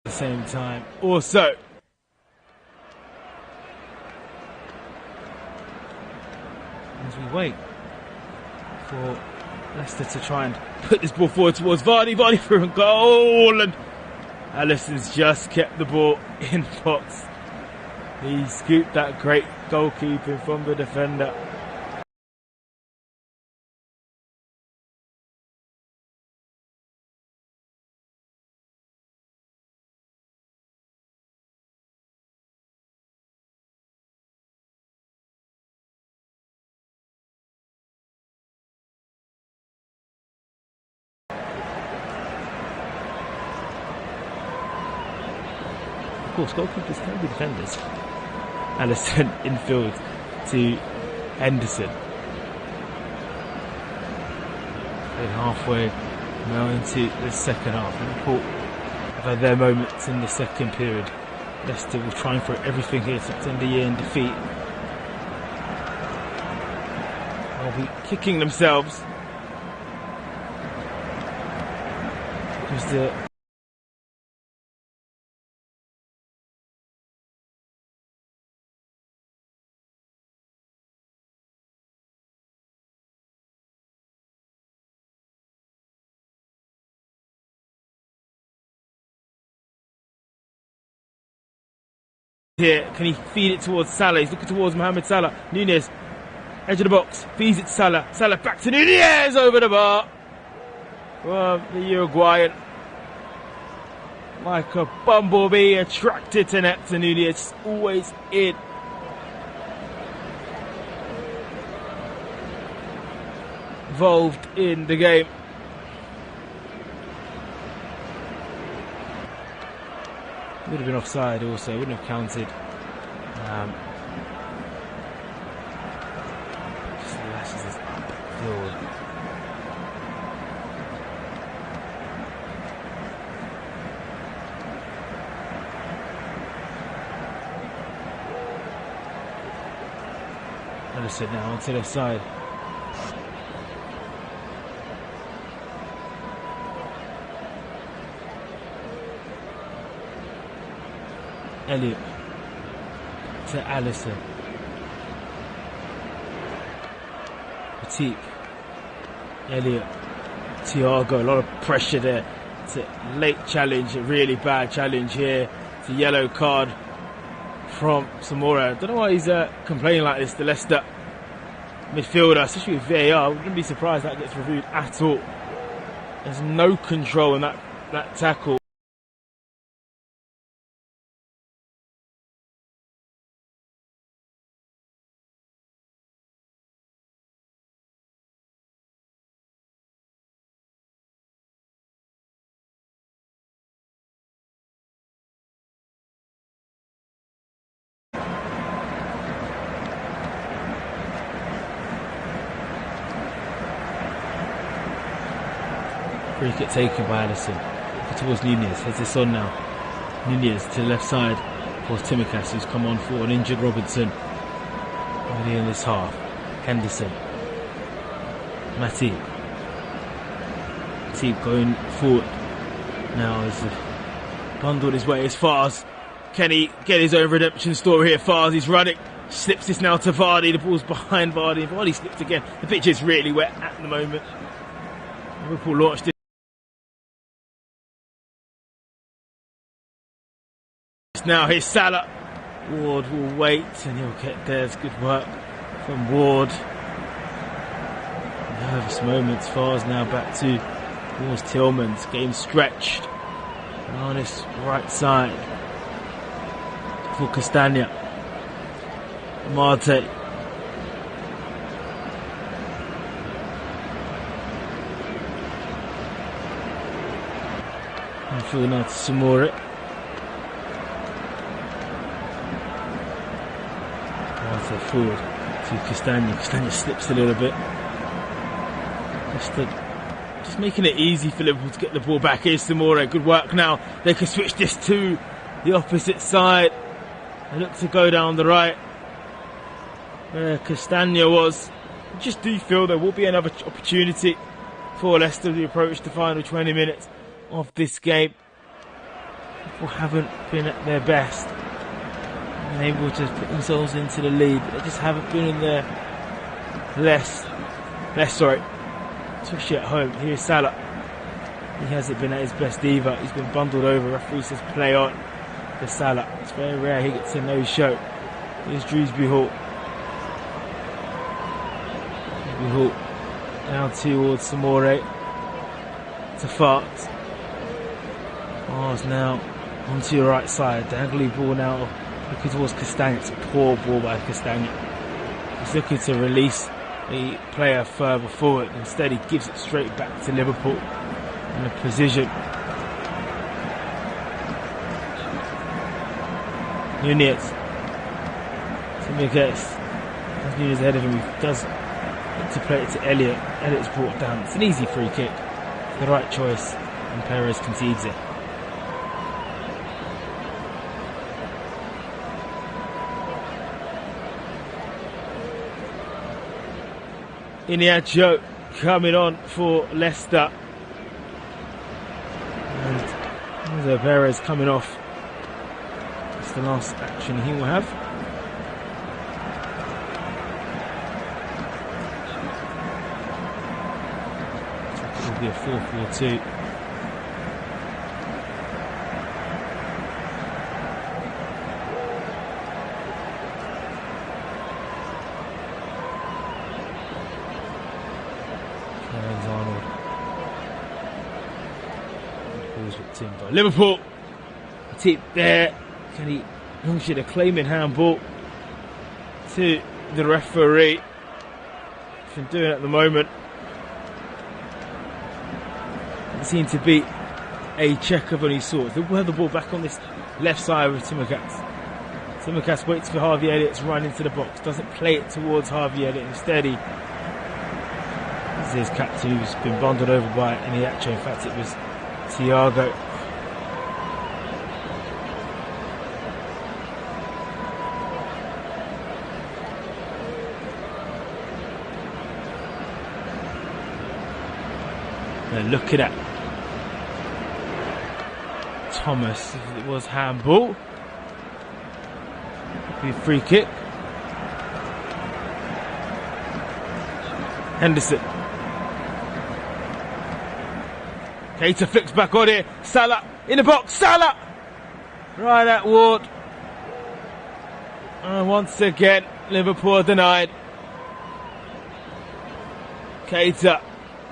the same time, also as we wait for Leicester to try and put this ball forward towards Vardy. Vardy for a goal, and Alisson's just kept the ball in box. He scooped that great goalkeeping from the defender. Of course, goalkeepers can be defenders. Alisson infield to Henderson. Played halfway now into the second half. Liverpool have had their moments in the second period. Leicester will try and throw everything here to end the year in defeat. They'll be kicking themselves because the here, can he feed it towards Salah? He's looking towards Mohamed Salah. Nunez, edge of the box, feeds it to Salah. Salah back to Nunez, over the bar. Well, the Uruguayan, like a bumblebee, attracted to net to Nunez, always in. Involved in the game. Would have been offside also, wouldn't have counted. Just lashes his upfield. Alisson now onto the side. Elliot to Alisson. Petit. Elliot. Thiago. A lot of pressure there. It's a late challenge, a really bad challenge here. It's a yellow card from Samora. I don't know why he's complaining like this. The Leicester midfielder, especially with VAR, I wouldn't be surprised that gets reviewed at all. There's no control in that tackle. Free kick taken by Alisson. Towards Nunez. Heads this on now. Nunez to the left side for Timikas, who's come on for an injured Robertson early in this half. Henderson. Matip. Matip going forward. Now he's bundled his way as far as can he get his own redemption story here. Fars, he's running Slips this now to Vardy. The ball's behind Vardy. Vardy slipped again. The pitch is really wet at the moment. Liverpool launched it. Now here's Salah. Ward will wait and he'll get there. It's good work from Ward. Nervous moments. Fars now back towards Tillmans. Game stretched. On this right side for Castagna. Marte. Midfield now to Samori. Marte forward to Castagna. Castagna slips a little bit. Just making it easy for Liverpool to get the ball back. Here's Samori. Good work now. They can switch this to the opposite side. They look to go down the right where Castagna was. I just do feel there will be another opportunity for Leicester to approach the final 20 minutes of this game. People haven't been at their best, been able to put themselves into the lead. They just haven't been in their especially at home. Here's Salah. He hasn't been at his best either. He's been bundled over. Referee says play on for Salah. It's very rare he gets a no-show. Here's Drewsbury Hall. Now towards Samori. To Fart. Mars now onto your right side. Dangly ball now looking towards Castagna. It's a poor ball by Castagna. He's looking to release the player further forward. Instead he gives it straight back to Liverpool in a position. Nunez. Nunez ahead of him. He does to play it to Elliott. Elliott's brought down. It's an easy free kick. It's the right choice and Perez concedes it. Iheanacho coming on for Leicester. And Perez coming off. That's the last action he will have. It will be a 4-4-2. Liverpool, tip there. Can he launch it? A claiming handball to the referee. He's been doing it at the moment. It seemed to be a check of any sort. They will have the ball back on this left side with Tsimikas. Tsimikas waits for Harvey Elliott to run into the box. Doesn't play it towards Harvey Elliott. Instead, this is his captain who's been bundled over by Iheanacho. In fact, it was Thiago. Look at that. Thomas, if it was handball. Be a free kick. Henderson. Keita flicks back on here. Salah in the box. Salah! Right at Ward. And once again, Liverpool denied. Keita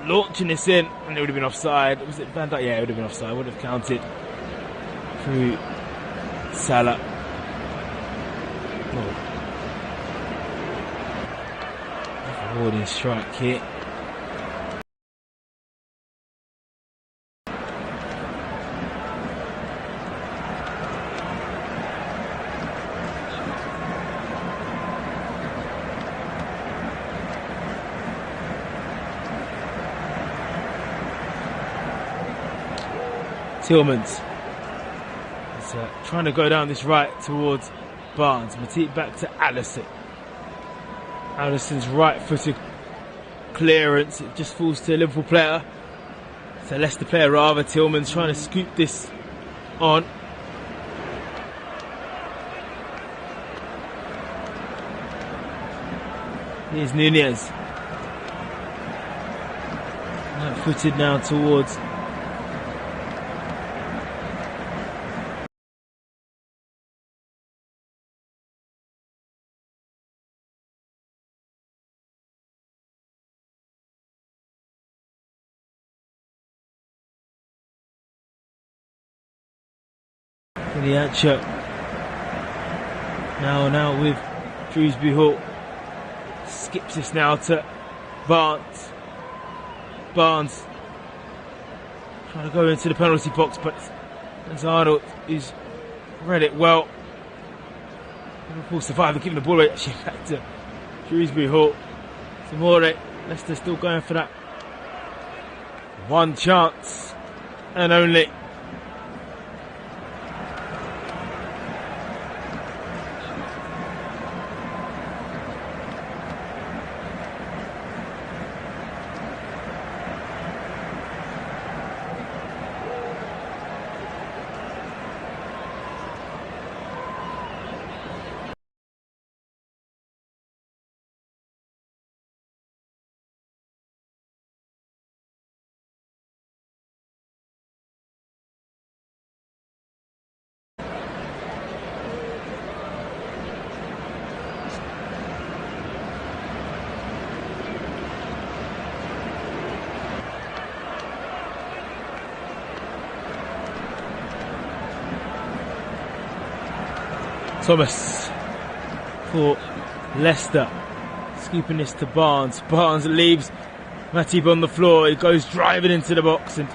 launching this in, and it would have been offside. Was it Van Dijk? Yeah, it would have been offside. Would have counted through Salah. Warning strike here. Tillmans is trying to go down this right towards Barnes. Matip back to Alisson. Alisson's right-footed clearance. It just falls to a Liverpool player. It's a Leicester player rather. Tillmans trying to scoop this on. Here's Nunez. Footed now towards Iliacho. Now with Shrewsbury Hall. Skips this now to Barnes. Barnes trying to go into the penalty box, but it's Arnold who's read it well. Liverpool survived, giving the ball away actually back to Shrewsbury Hall. Samore, Leicester still going for that one chance and only. Thomas for Leicester, scooping this to Barnes. Barnes leaves Matip on the floor. He goes driving into the box, and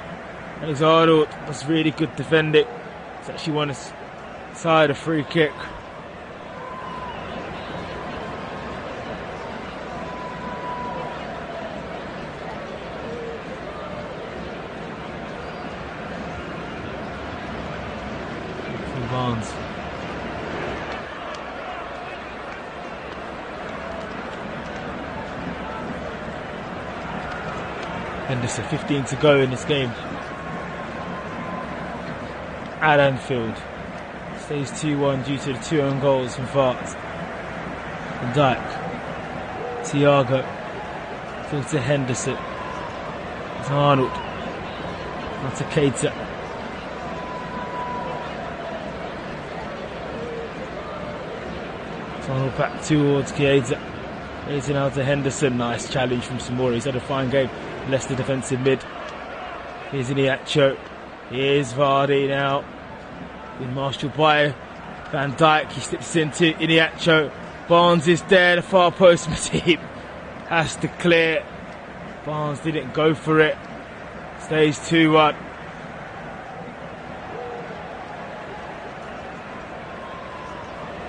it's Arnold. That's really good defending. It's actually won his side a free kick. For Barnes. Henderson, 15 to go in this game at Anfield. Stays 2-1 due to the 2 own goals from Vart and Dijk. Thiago, still to Henderson. It's Arnold. Now to Keita. It's Arnold back towards Keita. Keita now to Henderson. Nice challenge from Samori. He's had a fine game. Leicester defensive mid. Here's Iliacho. Here's Vardy now. Been marshalled by Van Dijk. He slips into Iliacho. Barnes is there. The far post. Matip has to clear. Barnes didn't go for it. Stays 2-1.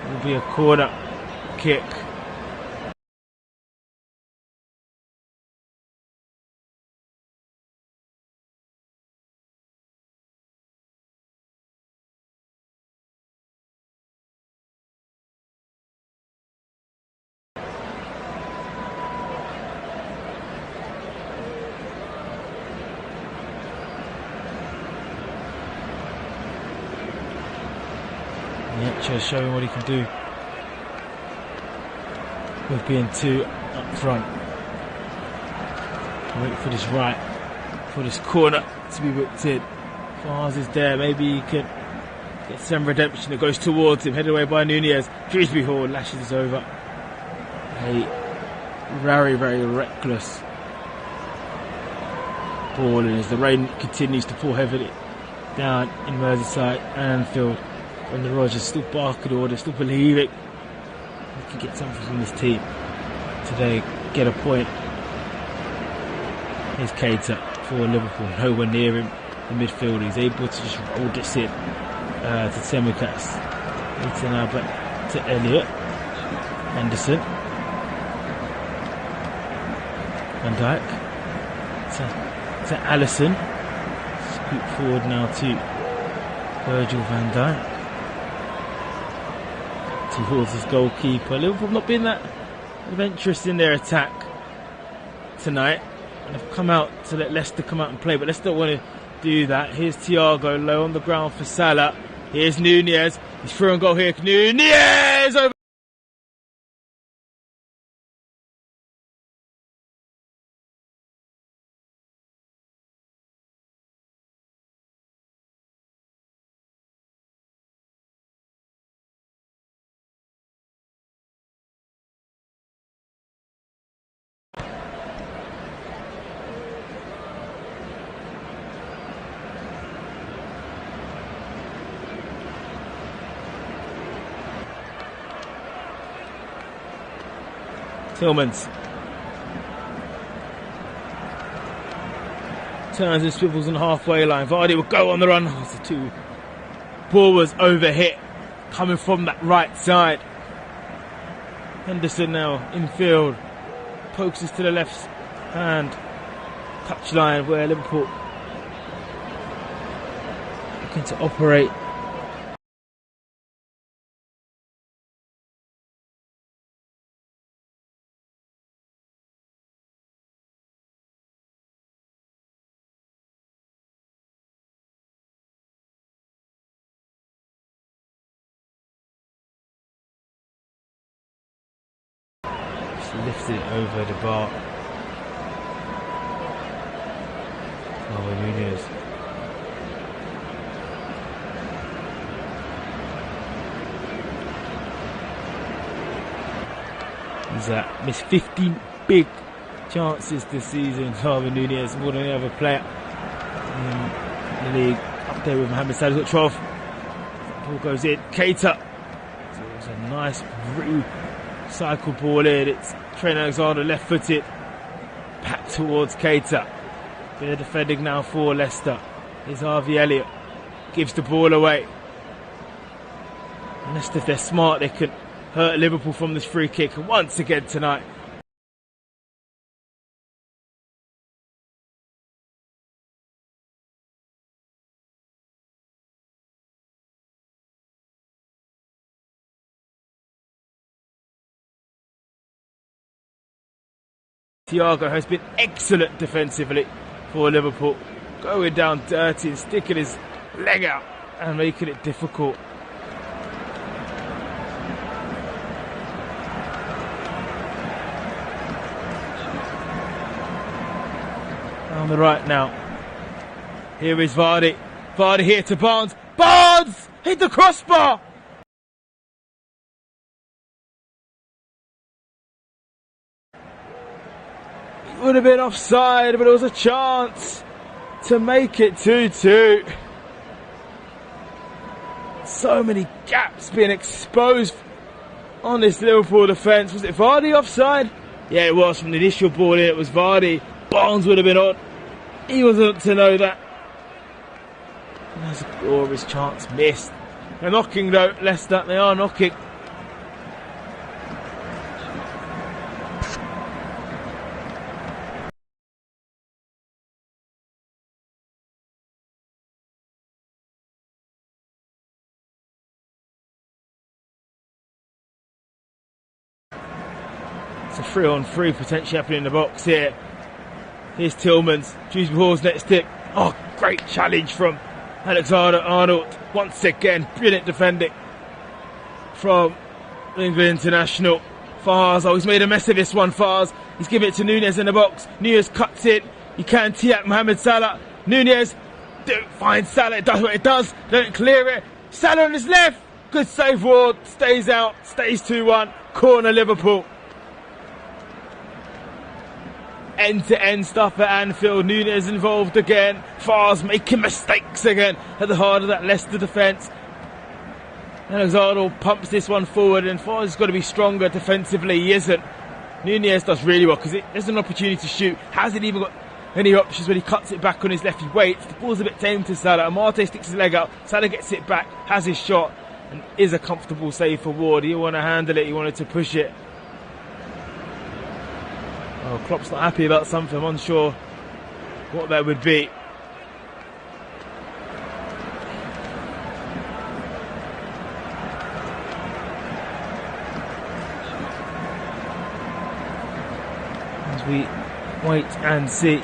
It will be a corner kick. Iliacho showing what he can do with being 2 up front. Wait for this for this corner to be booked in. Fars is there, maybe he can get some redemption. It goes towards him, headed away by Nunez. Shrewsbury Hall lashes this over. A very, very reckless ball, and as the rain continues to pour heavily down in Merseyside and Anfield, when the Rodgers still barking orders, still believing he can get something from this team today, get a point. Here's Keita for Liverpool, nowhere near him. The midfield, he's able to just roll this in to Tsimikas. Keita now back to Elliott. Henderson. Van Dijk. To Alisson. Scoop forward now to Virgil van Dijk. Towards his goalkeeper. Liverpool have not been that adventurous in their attack tonight, and have come out to let Leicester come out and play, but Leicester don't want to do that. Here's Thiago low on the ground for Salah. Here's Nunez. He's through and goal here. Nunez over. Tillmans turns and swivels on the halfway line. Vardy will go on the run. Oh, the two. Ball was overhit, coming from that right side. Henderson now infield, pokes us to the left hand touchline where Liverpool looking to operate. Lifted it over the bar. Nunez. He's missed 15 big chances this season. Darwin Nunez, more than any other player in the league. Up there with Mohamed Salah's got 12. Ball goes in. Keita. So it was a nice cycle ball in. It's Trent Alexander left footed. Back towards Keita. They're defending now for Leicester. Here's Harvey Elliott. Gives the ball away. And Leicester, if they're smart, they can hurt Liverpool from this free kick. And once again tonight, Thiago has been excellent defensively for Liverpool, going down dirty and sticking his leg out and making it difficult. On the right now, here is Vardy. Vardy here to Barnes. Barnes hit the crossbar. Would have been offside, but it was a chance to make it 2-2. So many gaps being exposed on this Liverpool defence. Was it Vardy offside? Yeah, it was. From the initial ball in, it was Vardy. Barnes would have been on. He wasn't to know that. And there's a glorious chance missed. They're knocking though, Leicester. They are knocking. It's a 3-on-3 potentially happening in the box here. Here's Tillmans. Dewsbury Hall's next stick. Oh, great challenge from Alexander-Arnold. Once again, brilliant defending from England international. Fars, oh, he's made a mess of this one, Fars. He's given it to Nunez in the box. Nunez cuts it. He can tee up Mohamed Salah. Nunez don't find Salah. It does what it does. Don't clear it. Salah on his left. Good save, Ward. Stays out. Stays 2-1. Corner Liverpool. End-to-end stuff at Anfield. Nunez involved again. Fars making mistakes again at the heart of that Leicester defence. Alexander pumps this one forward, and Fars has got to be stronger defensively. He isn't. Nunez does really well because there's an opportunity to shoot. Hasn't even got any options when he cuts it back on his left. He waits. The ball's a bit tame to Salah. Amate sticks his leg out. Salah gets it back, has his shot, and is a comfortable save for Ward. He want to handle it. He wanted to push it. Oh, Klopp's not happy about something. I'm unsure what that would be. As we wait and see.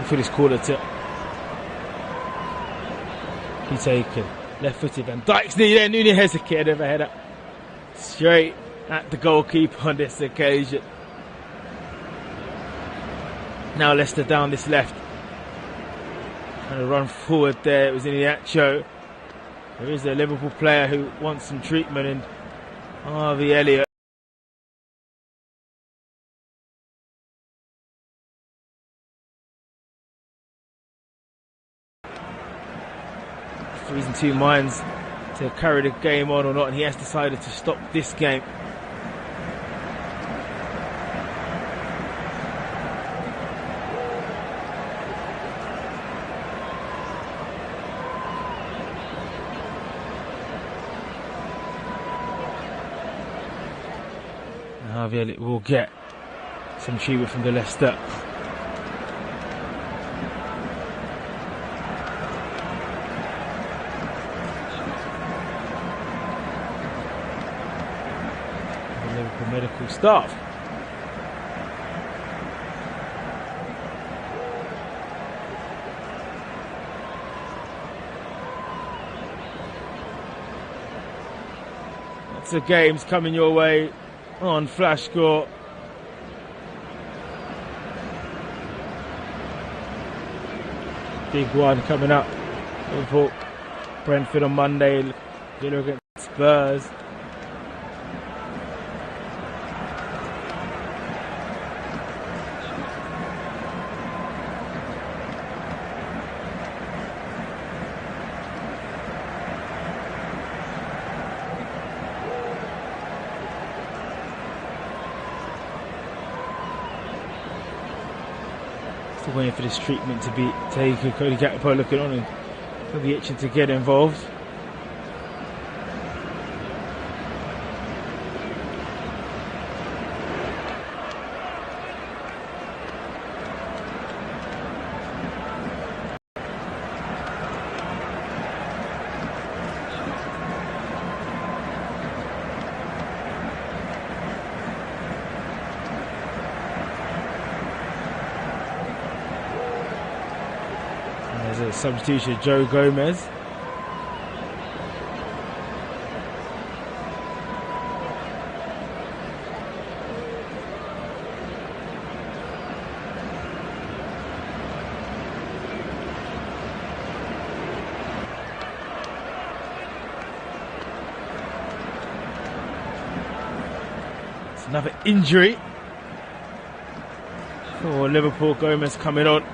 For this corner to be taken. Left footed Van Dijk's knee there. Nunez again of a header straight at the goalkeeper on this occasion. Now Leicester down this left. Trying to run forward there. It was Iniacho. There is a Liverpool player who wants some treatment, and Harvey Elliott. Freezing two minds to carry the game on or not, and he has decided to stop this game. Harvey Elliott will get some treatment from the Leicester. The Liverpool medical staff. Lots of games coming your way on Flash Score. Big one coming up. Liverpool, Brentford on Monday. Villa against Spurs. Still waiting for this treatment to be taken. Cody Gakpo looking on and he'll be itching to get involved. There's a substitution, Joe Gomez. It's another injury for Liverpool. Gomez coming on.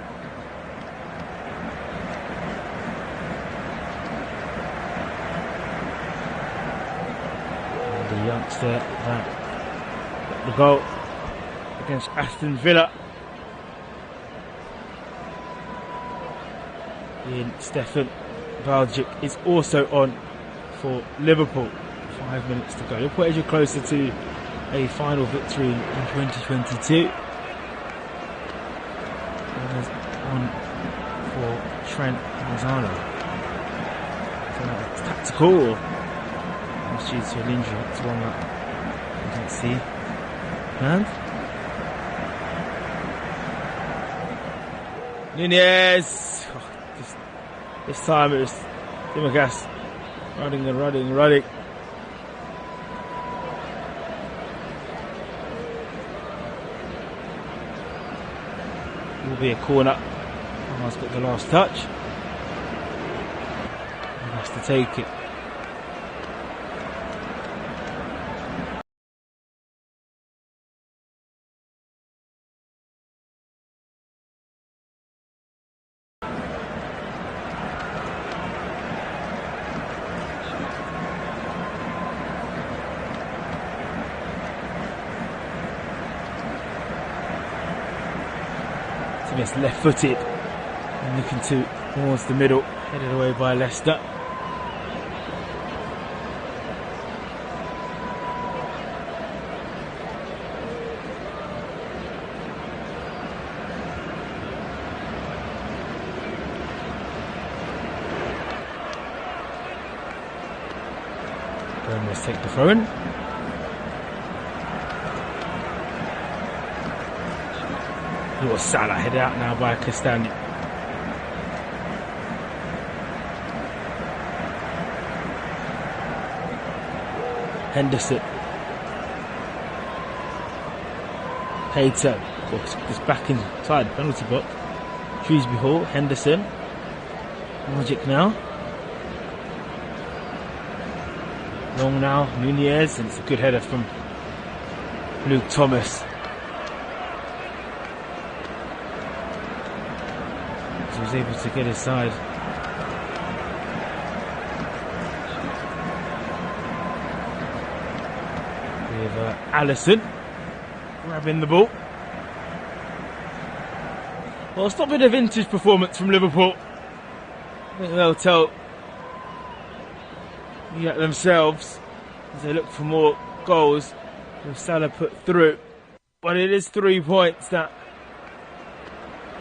Youngster that got the goal against Aston Villa. Ian Stefan Baljic is also on for Liverpool. 5 minutes to go. Liverpool edge closer to a final victory in 2022. And on for Trent Alexander. So that's tactical. Due to an injury, it's one that you didn't see. And Nunez. Oh, this time it was Dimagas running and running and running. Will be a corner. Omar's got the last touch. He has to take it. It's left-footed and looking towards the middle, headed away by Leicester. Gomez take the throw in. Little Salah headed out now by Castagna. Henderson. Hayter. Of course, just back inside the penalty box. Shrewsbury Hall. Henderson. Magic now. Long now. Nunez. And it's a good header from Luke Thomas. He was able to get his side Alisson grabbing the ball. Well, it's not been a vintage performance from Liverpool. I think they'll tell themselves as they look for more goals. With Salah put through, but it is 3 points that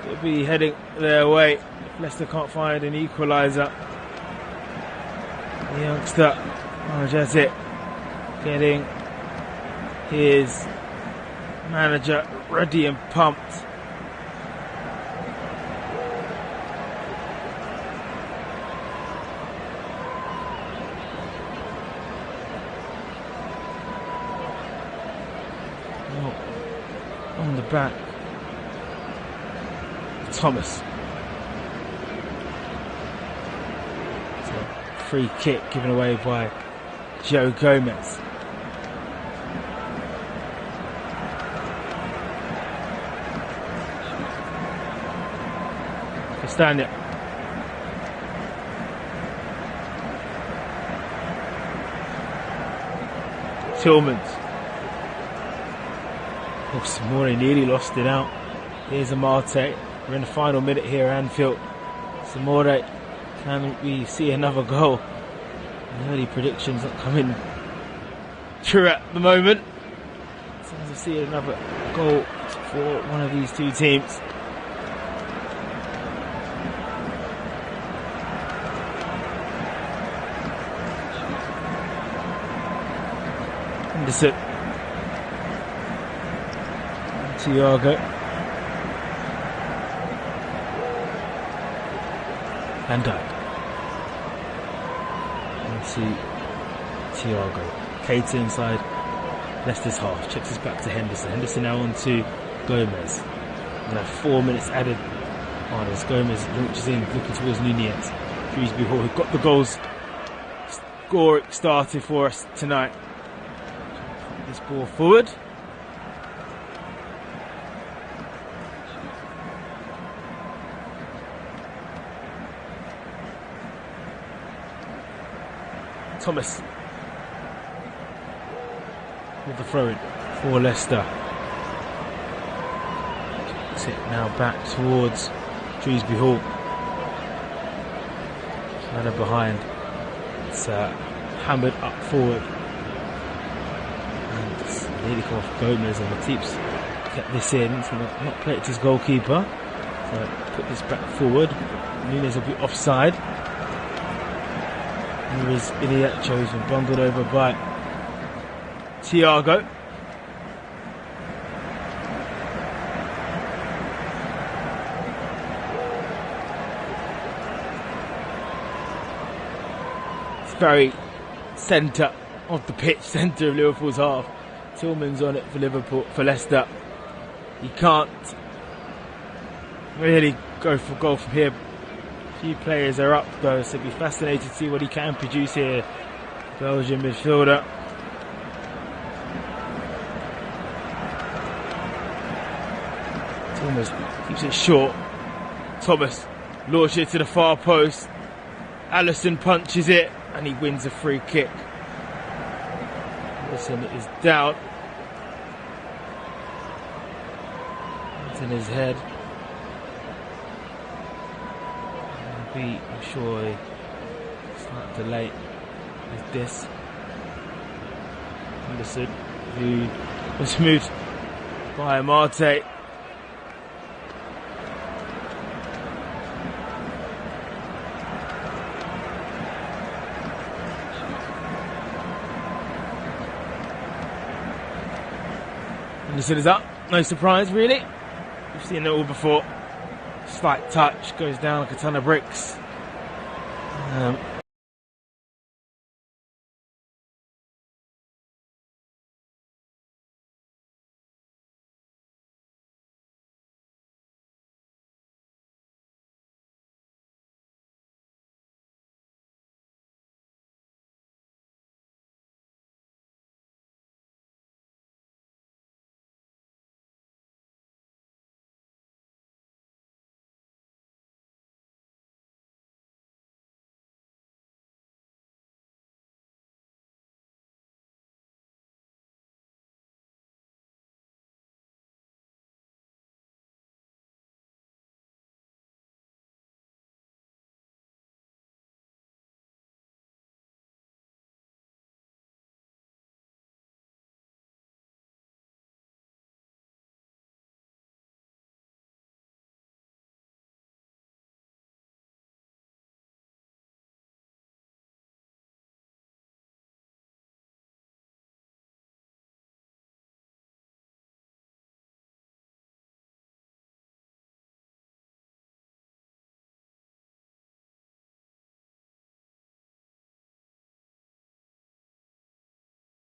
will be heading their way if Leicester can't find an equaliser. The youngster Marajasic getting his manager ready and pumped. On the back, Thomas. So, free kick given away by Joe Gomez. Castagna. Tillmans. Oh, Samori nearly lost it out. Here's Amate. We're in the final minute here at Anfield. Samori, can we see another goal? The early predictions not coming true at the moment. So as I see another goal for one of these two teams. Henderson. Thiago. Van Dijk. Into Thiago. Keita inside Leicester's half. Checks this back to Henderson. Henderson now on to Gomez. And 4 minutes added on as Gomez launches in, looking towards Nunez. Shrewsbury Hall, who got the goals scoring started for us tonight. Put this ball forward. Thomas with the throw in for Leicester. Takes it now back towards Shrewsbury Hall. Ladder behind. It's hammered up forward. And it's nearly come off Gomez, and Matip's kept this in. It's not play it to his goalkeeper. So put this back forward. Nunez will be offside. Here is Iliacho, who's been bundled over by Thiago. It's very centre of the pitch, centre of Liverpool's half. Tillman's on it for Liverpool, for Leicester. He can't really go for goal from here. Few players are up though, so it'll be fascinating to see what he can produce here. Belgian midfielder. Thomas keeps it short. Thomas launches it to the far post. Alisson punches it and he wins a free kick. Alisson is down. It's in his head. I'm sure a slight delay with this. Henderson, who was moved by Amate. Henderson is up, no surprise really. We've seen it all before. Slight touch, goes down like a ton of bricks.